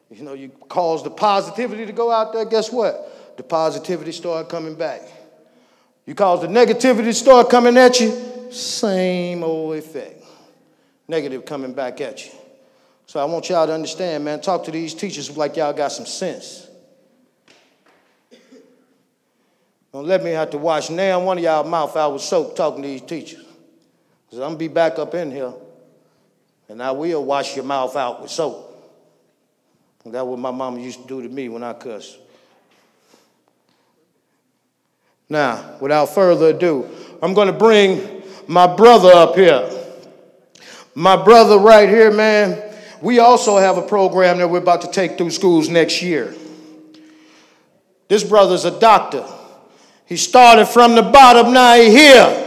You know, you cause the positivity to go out there, guess what? The positivity start coming back. You cause the negativity to start coming at you, same old effect. Negative coming back at you. So I want y'all to understand, man, talk to these teachers like y'all got some sense. Don't let me have to wash now one of y'all mouth out with soap talking to these teachers. Because I'm going to be back up in here, and I will wash your mouth out with soap. And that's what my mama used to do to me when I cussed. Now, without further ado, I'm going to bring my brother up here. My brother right here, man, we also have a program that we're about to take through schools next year. This brother's a doctor. He started from the bottom, now he here.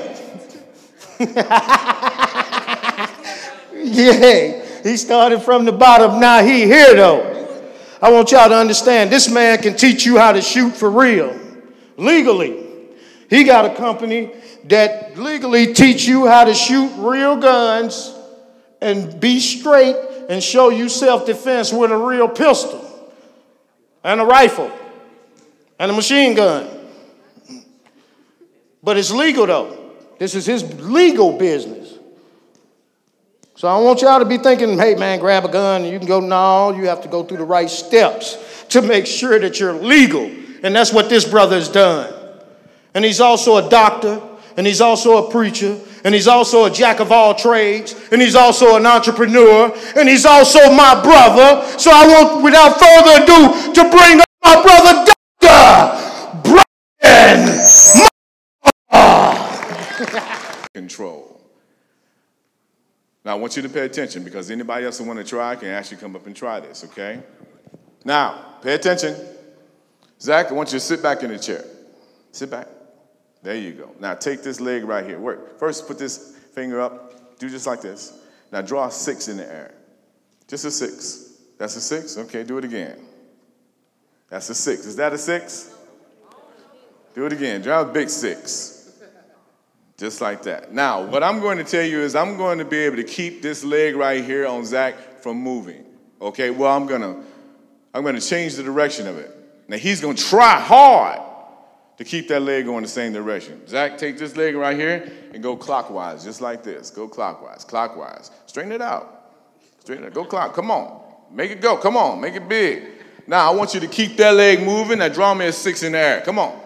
Yeah, he started from the bottom, now he here though. I want y'all to understand, this man can teach you how to shoot for real, legally. He got a company that legally teach you how to shoot real guns and be straight and show you self-defense with a real pistol and a rifle and a machine gun. But it's legal, though. This is his legal business. So I want y'all to be thinking, hey, man, grab a gun and you can go. No, you have to go through the right steps to make sure that you're legal. And that's what this brother has done. And he's also a doctor, and he's also a preacher, and he's also a jack of all trades, and he's also an entrepreneur, and he's also my brother. So I want, without further ado, to bring up my brother, Dr. Brian. Control. Now, I want you to pay attention, because anybody else who want to try can actually come up and try this, okay? Now, pay attention. Zach, I want you to sit back in the chair. Sit back. There you go. Now take this leg right here. Work. First, put this finger up. Do just like this. Now draw a 6 in the air. Just a 6. That's a 6? Okay, do it again. That's a 6. Is that a 6? Do it again. Draw a big 6. Just like that. Now, what I'm going to tell you is I'm going to be able to keep this leg right here on Zach from moving. Okay, well, I'm going to change the direction of it. Now, he's going to try hard to keep that leg going the same direction. Zach, take this leg right here and go clockwise, just like this. Go clockwise, clockwise. Straighten it out. Straighten it. Go clock. Come on. Make it go. Come on. Make it big. Now, I want you to keep that leg moving. Now, draw me a 6 in the air. Come on.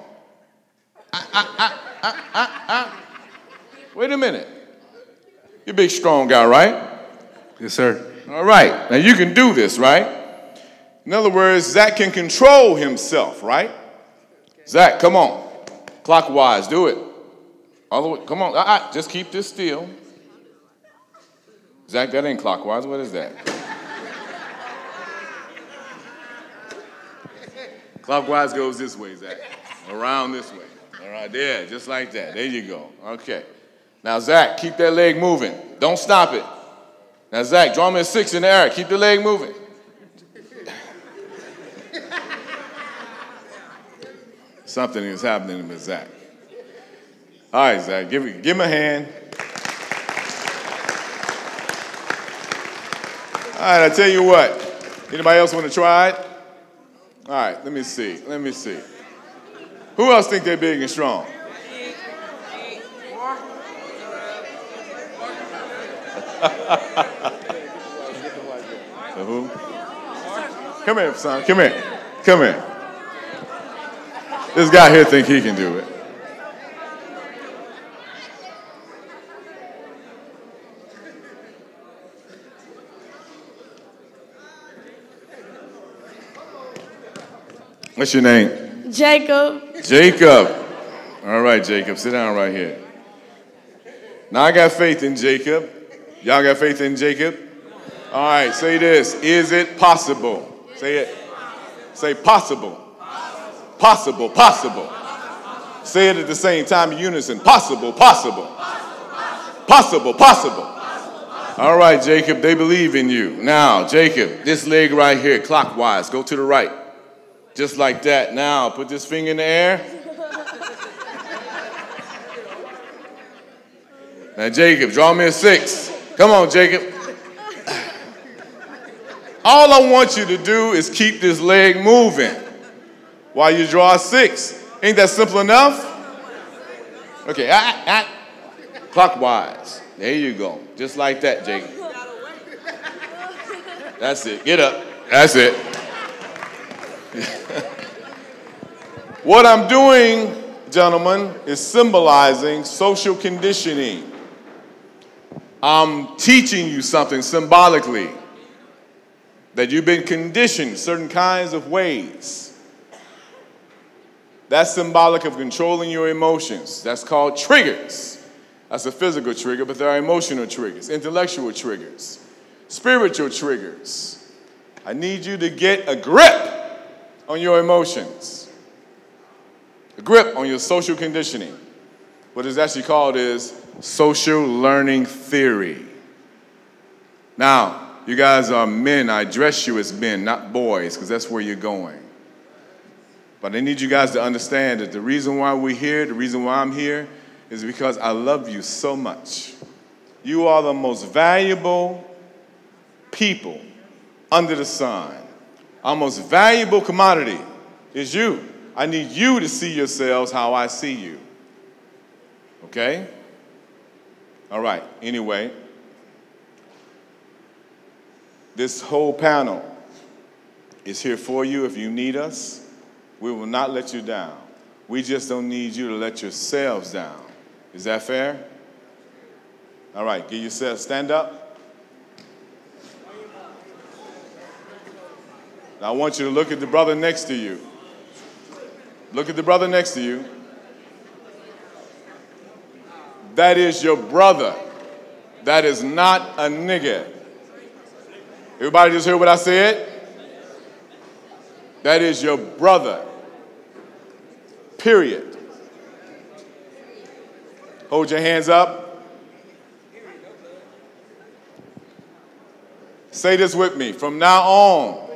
Wait a minute. You're a big, strong guy, right? Yes, sir. All right. Now, you can do this, right? In other words, Zach can control himself, right? Zach, come on. Clockwise, do it. All the way. Come on. Just keep this still. Zach, that ain't clockwise. What is that? Clockwise goes this way, Zach. Around this way. All right, there, just like that. There you go. Okay. Now, Zach, keep that leg moving. Don't stop it. Now, Zach, draw me a 6 in the air. Keep the leg moving. Something is happening with Zach. All right, Zach, give him a hand. All right, I tell you what. Anybody else want to try it? All right, let me see. Who else think they're big and strong? Who? Come here, son. Come here. This guy here think he can do it. What's your name? Jacob. Jacob. All right, Jacob. Sit down right here. Now, I got faith in Jacob. Y'all got faith in Jacob? All right, say this. Is it possible? Say it. Say possible. Possible, possible. Say it at the same time in unison. Possible, possible. Possible, possible. All right, Jacob, they believe in you. Now, Jacob, this leg right here, clockwise. Go to the right. Just like that. Now, put this finger in the air. Now, Jacob, draw me a 6. Come on, Jacob. All I want you to do is keep this leg moving while you draw a 6. Ain't that simple enough? Okay, clockwise. There you go. Just like that, Jacob. That's it. Get up. That's it. What I'm doing, gentlemen, is symbolizing social conditioning. I'm teaching you something symbolically, that you've been conditioned certain kinds of ways. That's symbolic of controlling your emotions. That's called triggers. That's a physical trigger, but there are emotional triggers, intellectual triggers, spiritual triggers. I need you to get a grip on your emotions, a grip on your social conditioning. What is actually called is social learning theory. Now, you guys are men. I address you as men, not boys, because that's where you're going. But I need you guys to understand that the reason why we're here, the reason why I'm here, is because I love you so much. You are the most valuable people under the sun. Our most valuable commodity is you. I need you to see yourselves how I see you. Okay? All right. Anyway, this whole panel is here for you if you need us. We will not let you down. We just don't need you to let yourselves down. Is that fair? All right, get yourself, stand up. Now I want you to look at the brother next to you. Look at the brother next to you. That is your brother. That is not a nigga. Everybody just heard what I said? That is your brother. Period. Hold your hands up. Say this with me. From now on,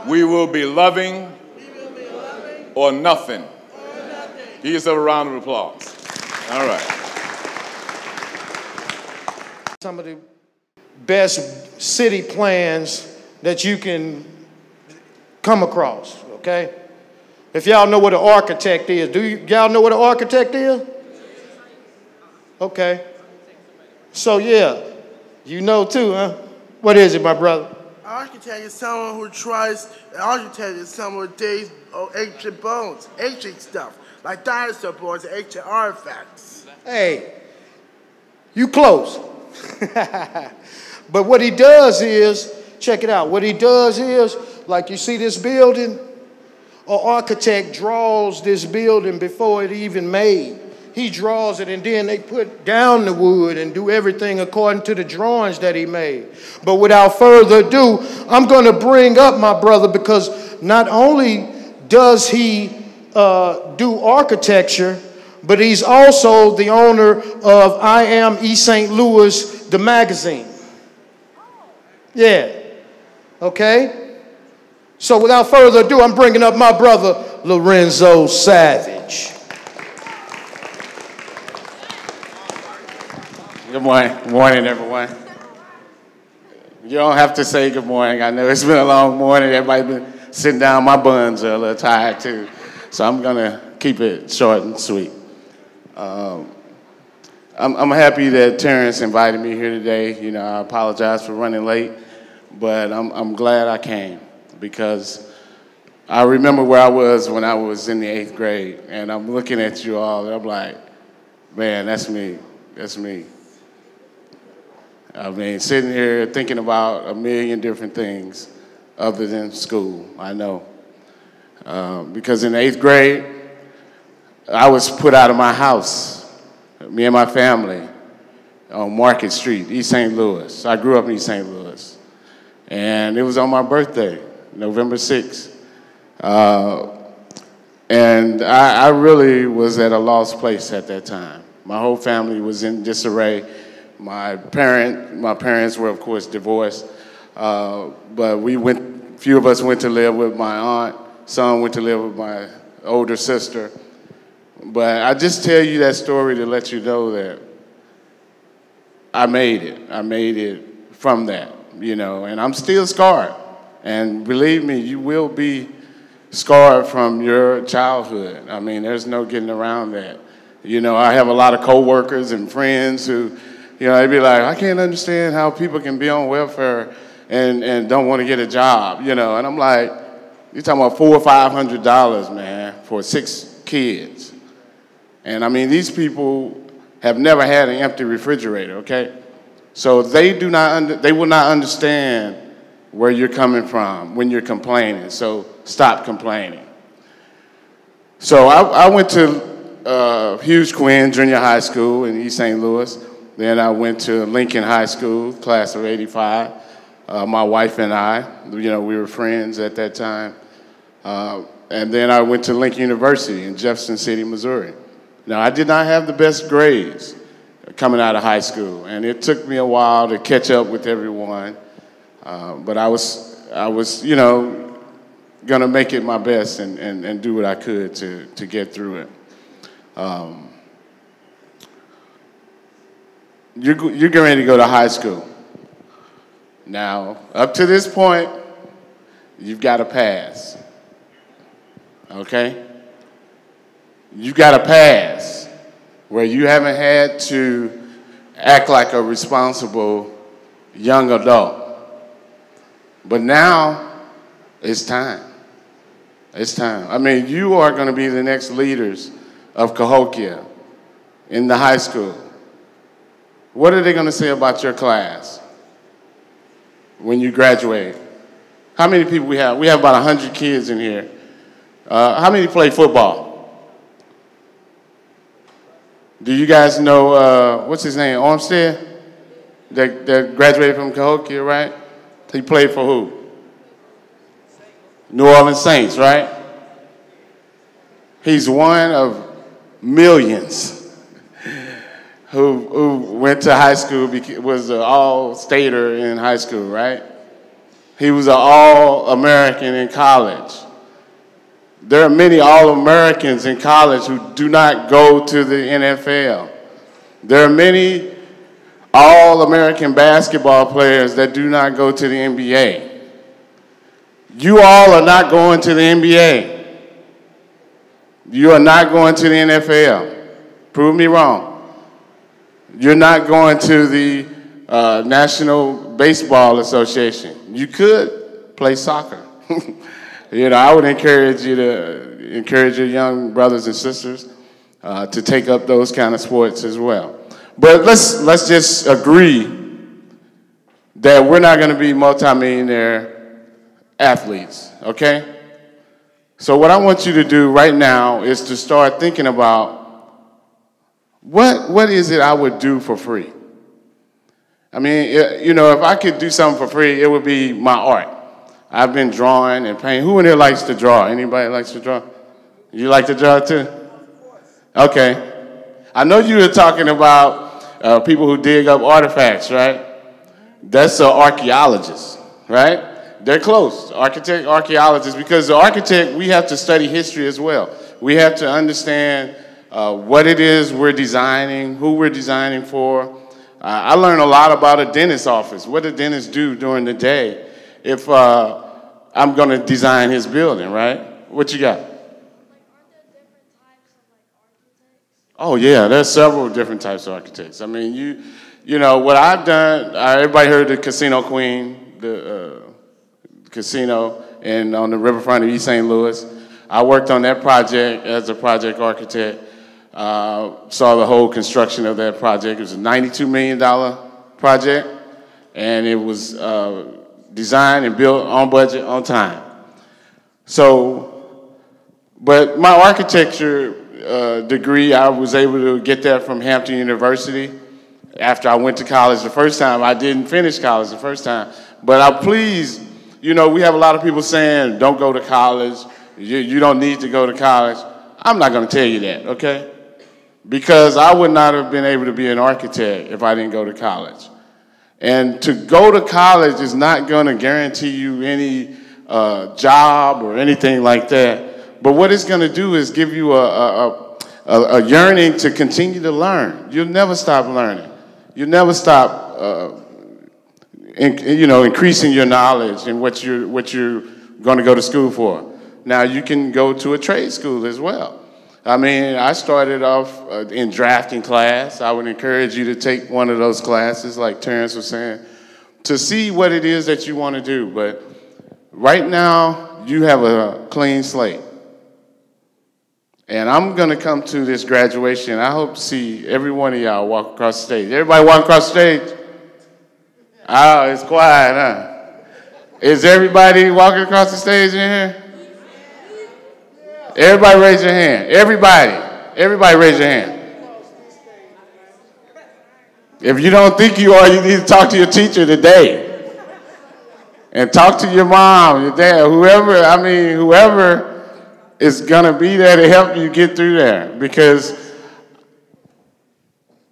we will be loving or nothing. Give yourself a round of applause. All right. Some of the best city plans that you can come across, okay? If y'all know what an architect is, do y'all know what an architect is? Okay. So yeah, you know too, huh? What is it, my brother? An architect is someone who tries, an architect is someone who dates ancient bones, ancient stuff, like dinosaur bones and ancient artifacts. Hey, you close. But what he does is, check it out, what he does is, like you see this building, an architect draws this building before it even made. He draws it and then they put down the wood and do everything according to the drawings that he made. But without further ado, I'm going to bring up my brother because not only does he do architecture, but he's also the owner of I Am East St. Louis, the magazine. Yeah. Okay? So without further ado, I'm bringing up my brother, Lorenzo Savage. Good morning. Good morning, everyone. You don't have to say good morning. I know it's been a long morning. Everybody's been sitting down. My buns are a little tired, too. So I'm going to keep it short and sweet. I'm happy that Terrence invited me here today. You know, I apologize for running late, but I'm glad I came because I remember where I was when I was in the 8th grade, and I'm looking at you all, and I'm like, man, that's me. That's me. I mean, sitting here thinking about a million different things other than school, I know. Because in the 8th grade, I was put out of my house, me and my family, on Market Street, East St. Louis. I grew up in East St. Louis. And it was on my birthday, November 6th. And I really was at a lost place at that time. My whole family was in disarray. My parents were, of course, divorced. But a few of us went to live with my aunt. Some went to live with my older sister. But I just tell you that story to let you know that I made it. I made it from that, you know, and I'm still scarred. And believe me, you will be scarred from your childhood. I mean, there's no getting around that. You know, I have a lot of coworkers and friends who, you know, they'd be like, I can't understand how people can be on welfare and don't want to get a job, you know. And I'm like, you're talking about $400 or $500, man, for 6 kids. And I mean, these people have never had an empty refrigerator, okay? So they will not understand where you're coming from when you're complaining. So stop complaining. So I went to Hughes Quinn Junior High School in East St. Louis. Then I went to Lincoln High School, class of '85. My wife and I, you know, we were friends at that time. And then I went to Lincoln University in Jefferson City, Missouri. Now, I did not have the best grades coming out of high school, and it took me a while to catch up with everyone. But I was, you know, gonna make it my best and do what I could to get through it. You're getting ready to go to high school. Now, up to this point, you've got to pass, okay? You've got to pass where you haven't had to act like a responsible young adult. But now, it's time. It's time. I mean, you are going to be the next leaders of Cahokia in the high school. What are they going to say about your class when you graduate? How many people we have? We have about 100 kids in here. How many play football? Do you guys know, what's his name, Armstead? That graduated from Cahokia, right? He played for who? New Orleans Saints, right? He's one of millions who went to high school, was an all-stater in high school, right? He was an all-American in college. There are many All-Americans in college who do not go to the NFL. There are many All-American basketball players that do not go to the NBA. You all are not going to the NBA. You are not going to the NFL. Prove me wrong. You're not going to the National Baseball Association. You could play soccer. You know, I would encourage you to encourage your young brothers and sisters to take up those kind of sports as well. But let's just agree that we're not going to be multimillionaire athletes, okay? So what I want you to do right now is to start thinking about what is it I would do for free? I mean, you know, if I could do something for free, it would be my art. I've been drawing and painting. Who in here likes to draw? Anybody likes to draw? You like to draw too? Okay. I know you were talking about people who dig up artifacts, right? That's an archaeologist, right? They're close, archaeologists, because the architect, we have to study history as well. We have to understand what it is we're designing, who we're designing for. I learned a lot about a dentist's office. What do dentists do during the day if I'm going to design his building, right? What you got? Oh, yeah, there's several different types of architects. I mean, you know, what I've done, everybody heard the Casino Queen, the casino on the riverfront of East St. Louis. I worked on that project as a project architect, saw the whole construction of that project. It was a $92 million project, and it was designed and built on budget, on time. So, but my architecture degree, I was able to get that from Hampton University. After I went to college the first time, I didn't finish college the first time, but I'm pleased. You know, we have a lot of people saying, don't go to college, you don't need to go to college. I'm not going to tell you that, okay? Because I would not have been able to be an architect if I didn't go to college. And to go to college is not going to guarantee you any job or anything like that. But what it's going to do is give you a yearning to continue to learn. You'll never stop learning. You'll never stop increasing your knowledge and what you're going to go to school for. Now, you can go to a trade school as well. I mean, I started off in drafting class. I would encourage you to take one of those classes, like Terrence was saying, to see what it is that you want to do. But right now, you have a clean slate. And I'm going to come to this graduation. I hope to see every one of y'all walk across the stage. Everybody walk across the stage? Oh, it's quiet, huh? Is everybody walking across the stage in here? Everybody raise your hand. Everybody raise your hand. If you don't think you are, you need to talk to your teacher today. And talk to your mom, your dad, whoever is going to be there to help you get through there. Because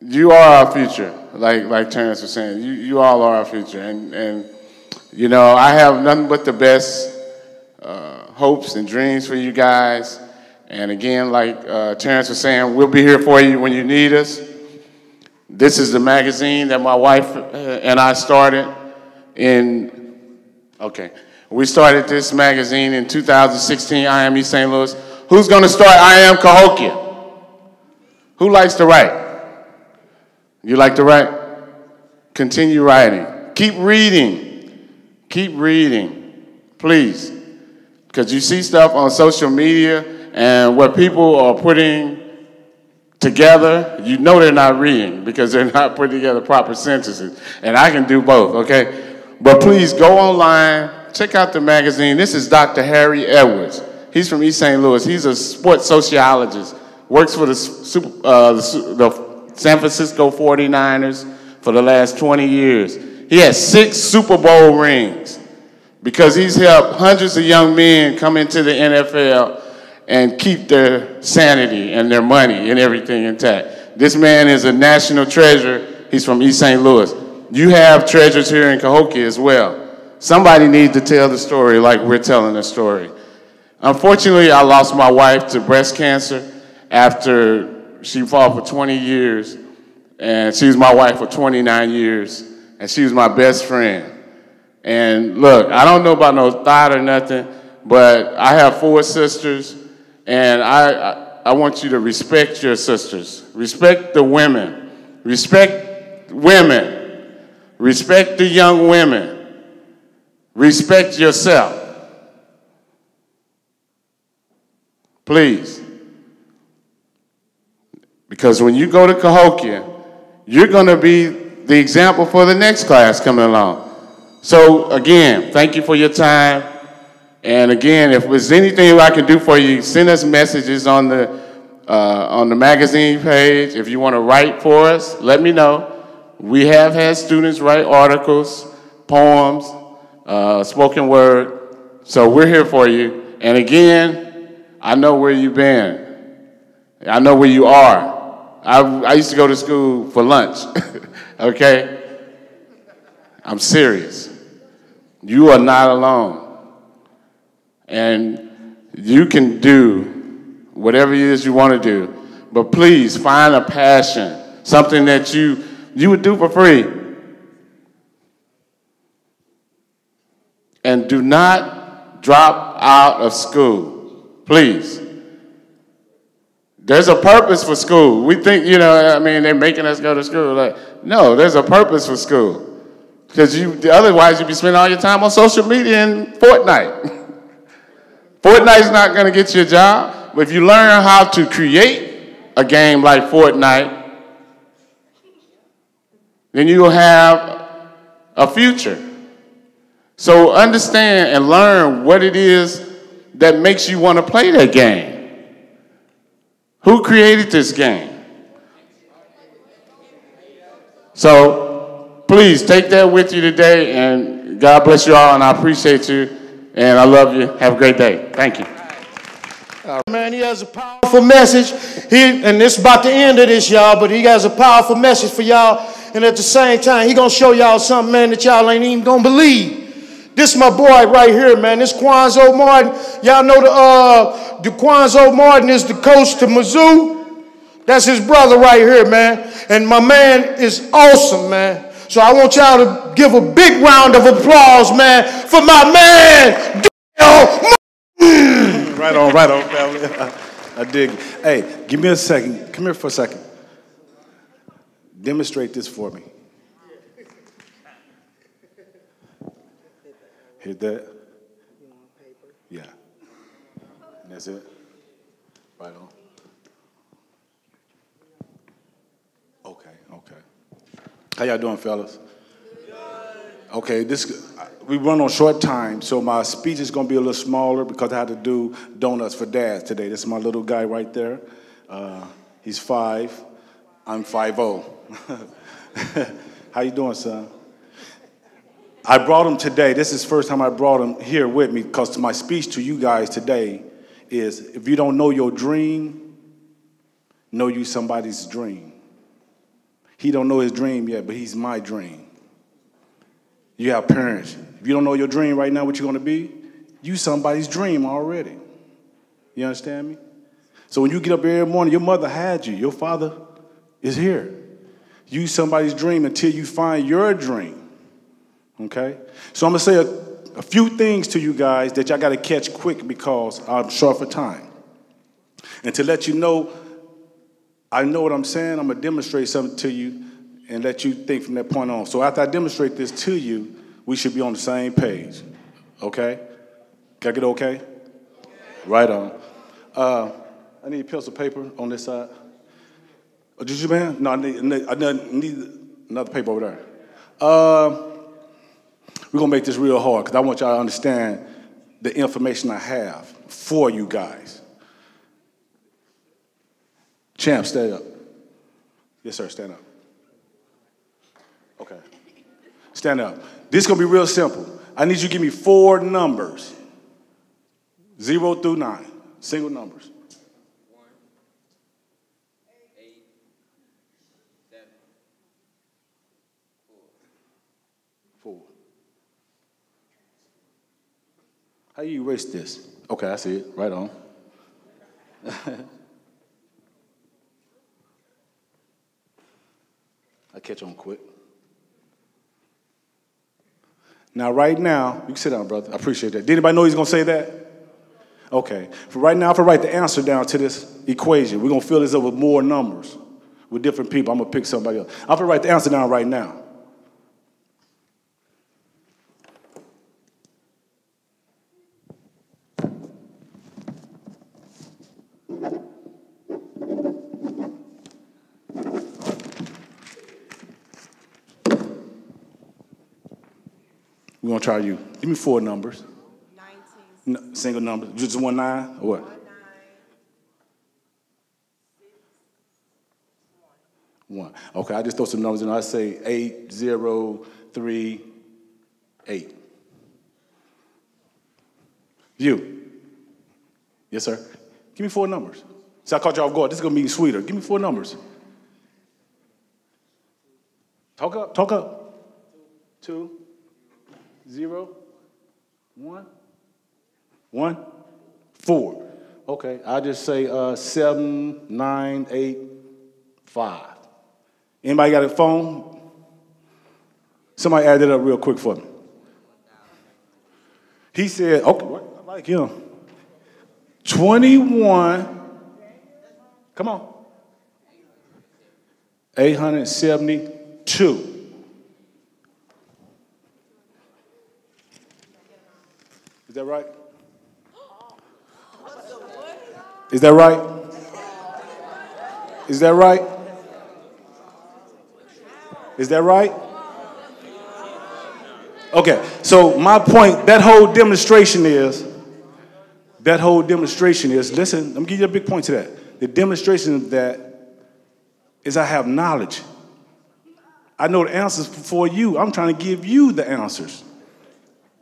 you are our future, like Terrence was saying. You all are our future. And you know, I have nothing but the best hopes and dreams for you guys. And again, like Terrence was saying, we'll be here for you when you need us. This is the magazine that my wife and I started we started this magazine in 2016, I Am East St. Louis. Who's going to start I Am Cahokia? Who likes to write? You like to write? Continue writing. Keep reading. Keep reading, please. Because you see stuff on social media and what people are putting together, you know they're not reading because they're not putting together proper sentences. And I can do both, okay? But please go online, check out the magazine. This is Dr. Harry Edwards. He's from East St. Louis. He's a sports sociologist, works for the San Francisco 49ers for the last 20 years. He has 6 Super Bowl rings because he's helped hundreds of young men come into the NFL and keep their sanity and their money and everything intact. This man is a national treasure. He's from East St. Louis. You have treasures here in Cahokia as well. Somebody needs to tell the story like we're telling the story. Unfortunately, I lost my wife to breast cancer after she fought for 20 years, and she was my wife for 29 years, and she was my best friend. And look, I don't know about no thought or nothing, but I have 4 sisters, and I want you to respect your sisters. Respect the women. Respect women. Respect the young women. Respect yourself. Please. Because when you go to Cahokia, you're going to be the example for the next class coming along. So again, thank you for your time. And again, if there's anything I can do for you, send us messages on the magazine page. If you want to write for us, let me know. We have had students write articles, poems, spoken word. So we're here for you. And again, I know where you've been. I know where you are. I used to go to school for lunch, okay? I'm serious. You are not alone. And you can do whatever it is you want to do. But please find a passion, something that you would do for free. And do not drop out of school, please. There's a purpose for school. We think, they're making us go to school. Like, no, there's a purpose for school. Because otherwise you'd be spending all your time on social media and Fortnite. Fortnite's not going to get you a job. But if you learn how to create a game like Fortnite, then you will have a future. So understand and learn what it is that makes you want to play that game. Who created this game? So please take that with you today, and God bless you all, and I appreciate you, and I love you. Have a great day. Thank you. Man, he has a powerful message. And it's about the end of this, y'all, but he has a powerful message for y'all. And at the same time, he gonna show y'all something, man, that y'all ain't even gonna believe. This is my boy right here, man. This Quanzo Martin. Y'all know the Quanzo Martin is the coach to Mizzou. That's his brother right here, man. And my man is awesome, man. So I want y'all to give a big round of applause, man, for my man, Right on, family. I dig it. Hey, give me a second. Come here for a second. Demonstrate this for me. Hit that? Yeah. And that's it? Right on. Okay. How y'all doing, fellas? Okay, we run on short time, so my speech is going to be a little smaller because I had to do donuts for dads today. This is my little guy right there. He's 5. I'm 5'0". How you doing, son? I brought him today. This is the first time I brought him here with me because my speech to you guys today is, if you don't know your dream, know you somebody's dream. He don't know his dream yet, but he's my dream. You have parents. If you don't know your dream right now, what you're going to be, you somebody's dream already. You understand me? So when you get up every morning, your mother had you. Your father is here. You somebody's dream until you find your dream. Okay? So I'm going to say a few things to you guys that y'all got to catch quick because I'm short for time. And to let you know, I know what I'm saying, I'm going to demonstrate something to you and let you think from that point on. So after I demonstrate this to you, we should be on the same page. Okay? Can I get okay? Right on. I need pencil paper on this side. Oh, did you, man? No, I need another paper over there. We're going to make this real hard because I want y'all to understand the information I have for you guys. Champ, stand up. Yes, sir, stand up. Okay. Stand up. This is going to be real simple. I need you to give me 4 numbers. 0 through 9. Single numbers. 1, 8, 4. How you erase this? Okay, I see it. Right on. I catch on quick. Now, right now, you can sit down, brother. I appreciate that. Did anybody know he's going to say that? Okay. For right now, if I write the answer down to this equation, we're going to fill this up with more numbers with different people. I'm going to pick somebody else. I'm going to write the answer down right now. We're going to try you. Give me 4 numbers. 19. No, single numbers. Just 1 9 or what? 1. Okay, I just throw some numbers in. I say 8, 0, 3, 8. You. Yes, sir. Give me 4 numbers. See, I caught you off guard. This is going to be sweeter. Give me 4 numbers. Talk up. Talk up. 2, 0, 1, 1, 4. Okay, I'll just say 7, 9, 8, 5. Anybody got a phone? Somebody add it up real quick for me. He said, okay, I like him. 21. Come on. 872. Is that right? Is that right? Is that right? Is that right? Okay, so my point, that whole demonstration is, listen, let me give you a big point to that. The demonstration of that is I have knowledge. I know the answers for you. I'm trying to give you the answers.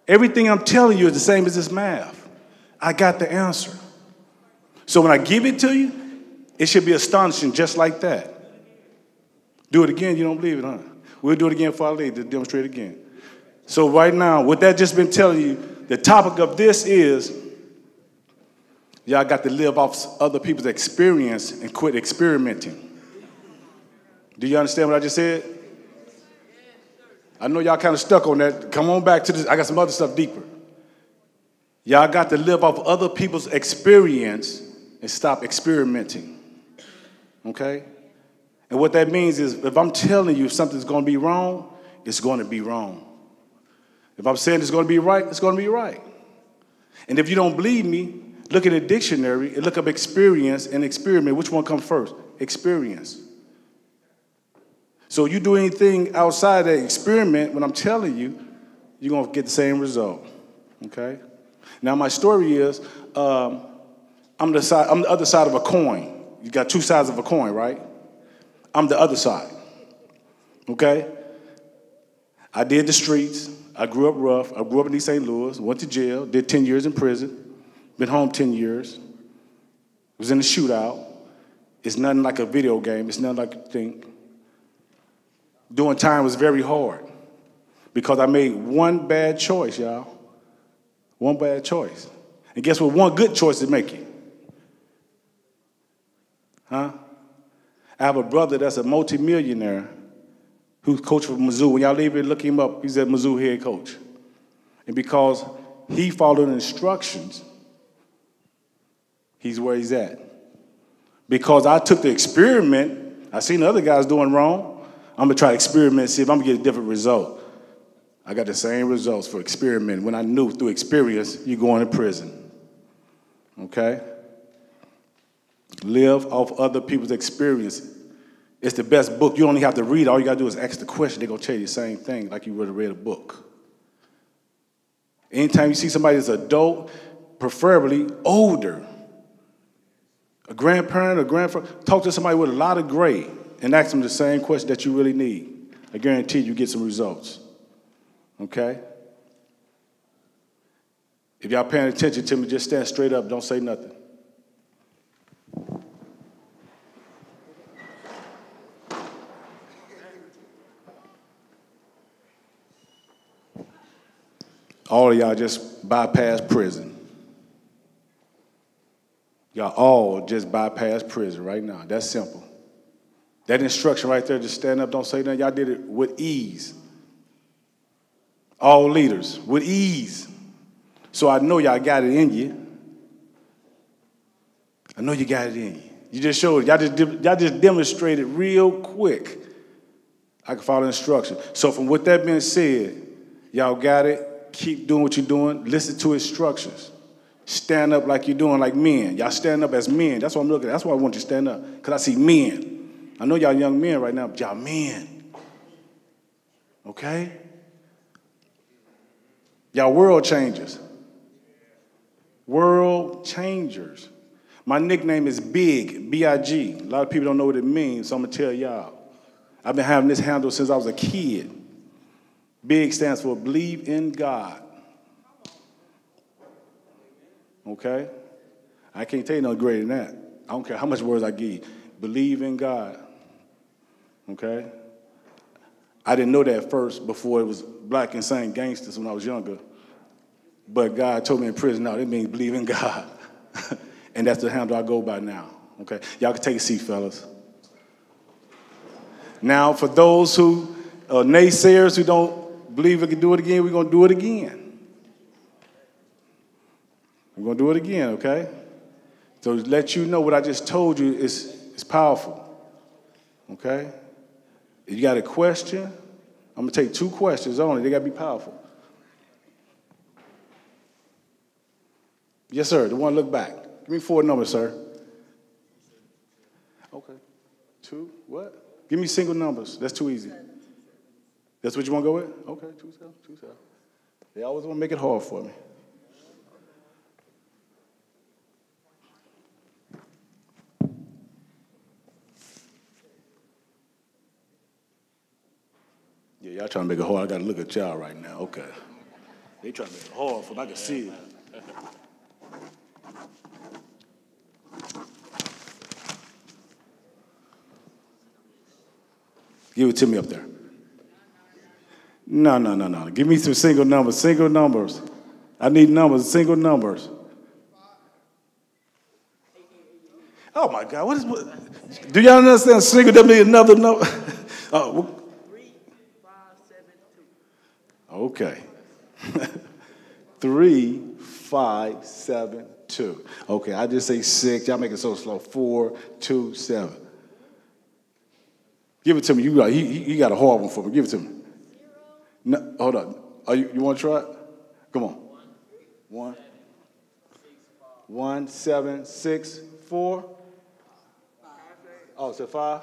Everything I'm telling you is the same as this math. I got the answer. So when I give it to you, it should be astonishing just like that. Do it again, you don't believe it, huh? We'll do it again for our lady to demonstrate again. So right now, what that just been telling you, the topic of this is, y'all got to live off other people's experience and quit experimenting. Do you understand what I just said? I know y'all kind of stuck on that. Come on back to this. I got some other stuff deeper. Y'all got to live off other people's experience and stop experimenting. Okay? And what that means is if I'm telling you something's going to be wrong, it's going to be wrong. If I'm saying it's going to be right, it's going to be right. And if you don't believe me, look in the dictionary and look up experience and experiment. Which one comes first? Experience. So you do anything outside that experiment, when I'm telling you, you're going to get the same result. Okay? Now, my story is I'm the other side of a coin. You got 2 sides of a coin, right? I'm the other side. Okay? I did the streets. I grew up rough. I grew up in East St. Louis, went to jail, did 10 years in prison, been home 10 years, was in a shootout. It's nothing like a video game. It's nothing like you think. Doing time was very hard because I made one bad choice, y'all. One bad choice. And guess what? One good choice to make it. Huh? I have a brother that's a multimillionaire who's coach for Mizzou. When y'all leave here, look him up. He's at Mizzou head coach. And because he followed instructions, he's where he's at. Because I took the experiment, I seen the other guys doing wrong. I'm going to try to experiment and see if I'm going to get a different result. I got the same results for experiment. When I knew through experience, you're going to prison. Okay? Live off other people's experience. It's the best book. You only have to read. All you got to do is ask the question. They're going to tell you the same thing like you would have read a book. Anytime you see somebody that's adult, preferably older, a grandparent or grandfather, talk to somebody with a lot of gray and ask them the same question that you really need. I guarantee you get some results. Okay? If y'all paying attention to me, just stand straight up. Don't say nothing. All of y'all just bypass prison. Y'all all just bypass prison right now. That's simple. That instruction right there, just stand up, don't say nothing. Y'all did it with ease. All leaders, with ease. So I know y'all got it in you. I know you got it in you. You just showed it. Y'all just demonstrated real quick. I can follow instruction. So from what that being said, y'all got it. Keep doing what you're doing. Listen to instructions. Stand up like you're doing, like men. Y'all stand up as men. That's what I'm looking at. That's why I want you to stand up, because I see men. I know y'all young men right now, but y'all men. Okay? Y'all world changers. World changers. My nickname is Big, B-I-G. A lot of people don't know what it means, so I'm going to tell y'all. I've been having this handle since I was a kid. Big stands for believe in God. Okay? I can't tell you no greater than that. I don't care how much words I give you. Believe in God. Okay? I didn't know that first before it was Black Insane Gangsters when I was younger. But God told me in prison, no, it means believe in God. And that's the handle I go by now. Okay? Y'all can take a seat, fellas. Now, for those who naysayers who don't believe we can do it again, we're going to do it again. We're going to do it again, okay? So to let you know what I just told you is powerful, okay? If you got a question, I'm going to take 2 questions only. They got to be powerful. Yes, sir. The one look back. Give me 4 numbers, sir. Okay. 2, what? Give me single numbers. That's too easy. That's what you want to go with? Okay, 2 7, 2 7. They always want to make it hard for me. Yeah, y'all trying to make it hard. I got to look at y'all right now. Okay. They trying to make it hard for me. I can see it. Give it to me up there. No. Give me some single numbers. Single numbers. I need numbers. Single numbers. Oh my God! What? Do y'all understand? Single that means another number. 3, 5, 7, 2. Okay. 3, 5, 7, 2. Okay, I just say 6. Y'all make it so slow. 4, 2, 7. Give it to me. You got a hard one for me. Give it to me. No, hold on. You want to try it? Come on. 1, 1, 7, 6, 4. Oh, is it 5?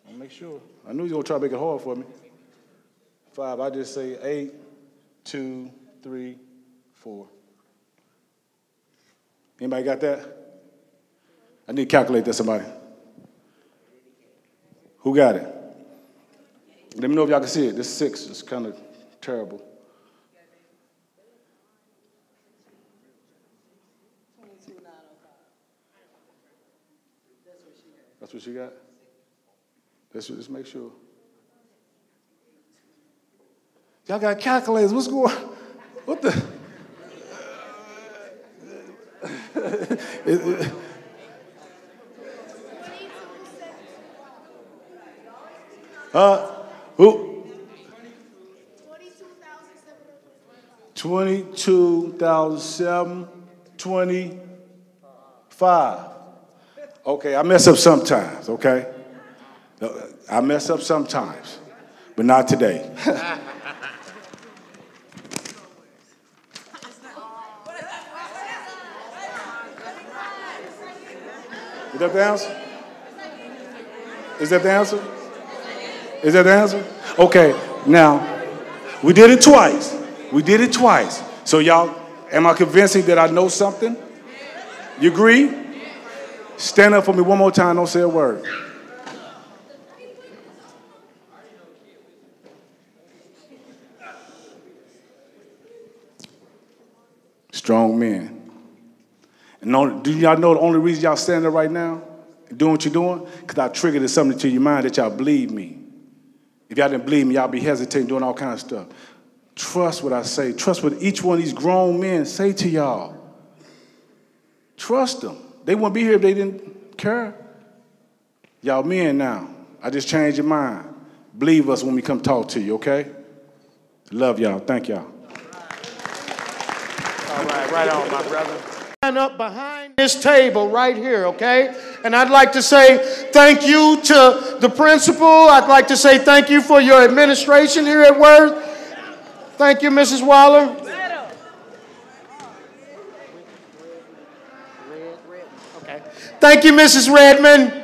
I'll make sure. I knew you were going to try to make it hard for me. 5. I just say 8, 2, 3, 4. Anybody got that? I need to calculate that, somebody. Who got it? Let me know if y'all can see it. This 6 is kind of terrible. That's what she got? Let's make sure. Y'all got calculators. What's going on? What the? Who? 22,725. Okay, I mess up sometimes, okay? I mess up sometimes, but not today. Is that the answer? Is that the answer? Is that the answer? Okay, now, we did it twice. We did it twice. So y'all, am I convincing that I know something? You agree? Stand up for me one more time, don't say a word. Strong men. And do y'all know the only reason y'all standing there right now, doing what you're doing? Because I triggered something to your mind that y'all believe me. If y'all didn't believe me, y'all be hesitating, doing all kinds of stuff. Trust what I say. Trust what each one of these grown men say to y'all. Trust them. They wouldn't be here if they didn't care. Y'all men now. I just changed your mind. Believe us when we come talk to you, okay? Love y'all. Thank y'all. All right, right on, my brother. Line up behind this table right here, okay? And I'd like to say thank you to the principal. I'd like to say thank you for your administration here at Wirth. Thank you, Mrs. Waller. Okay. Thank you, Mrs. Redmond.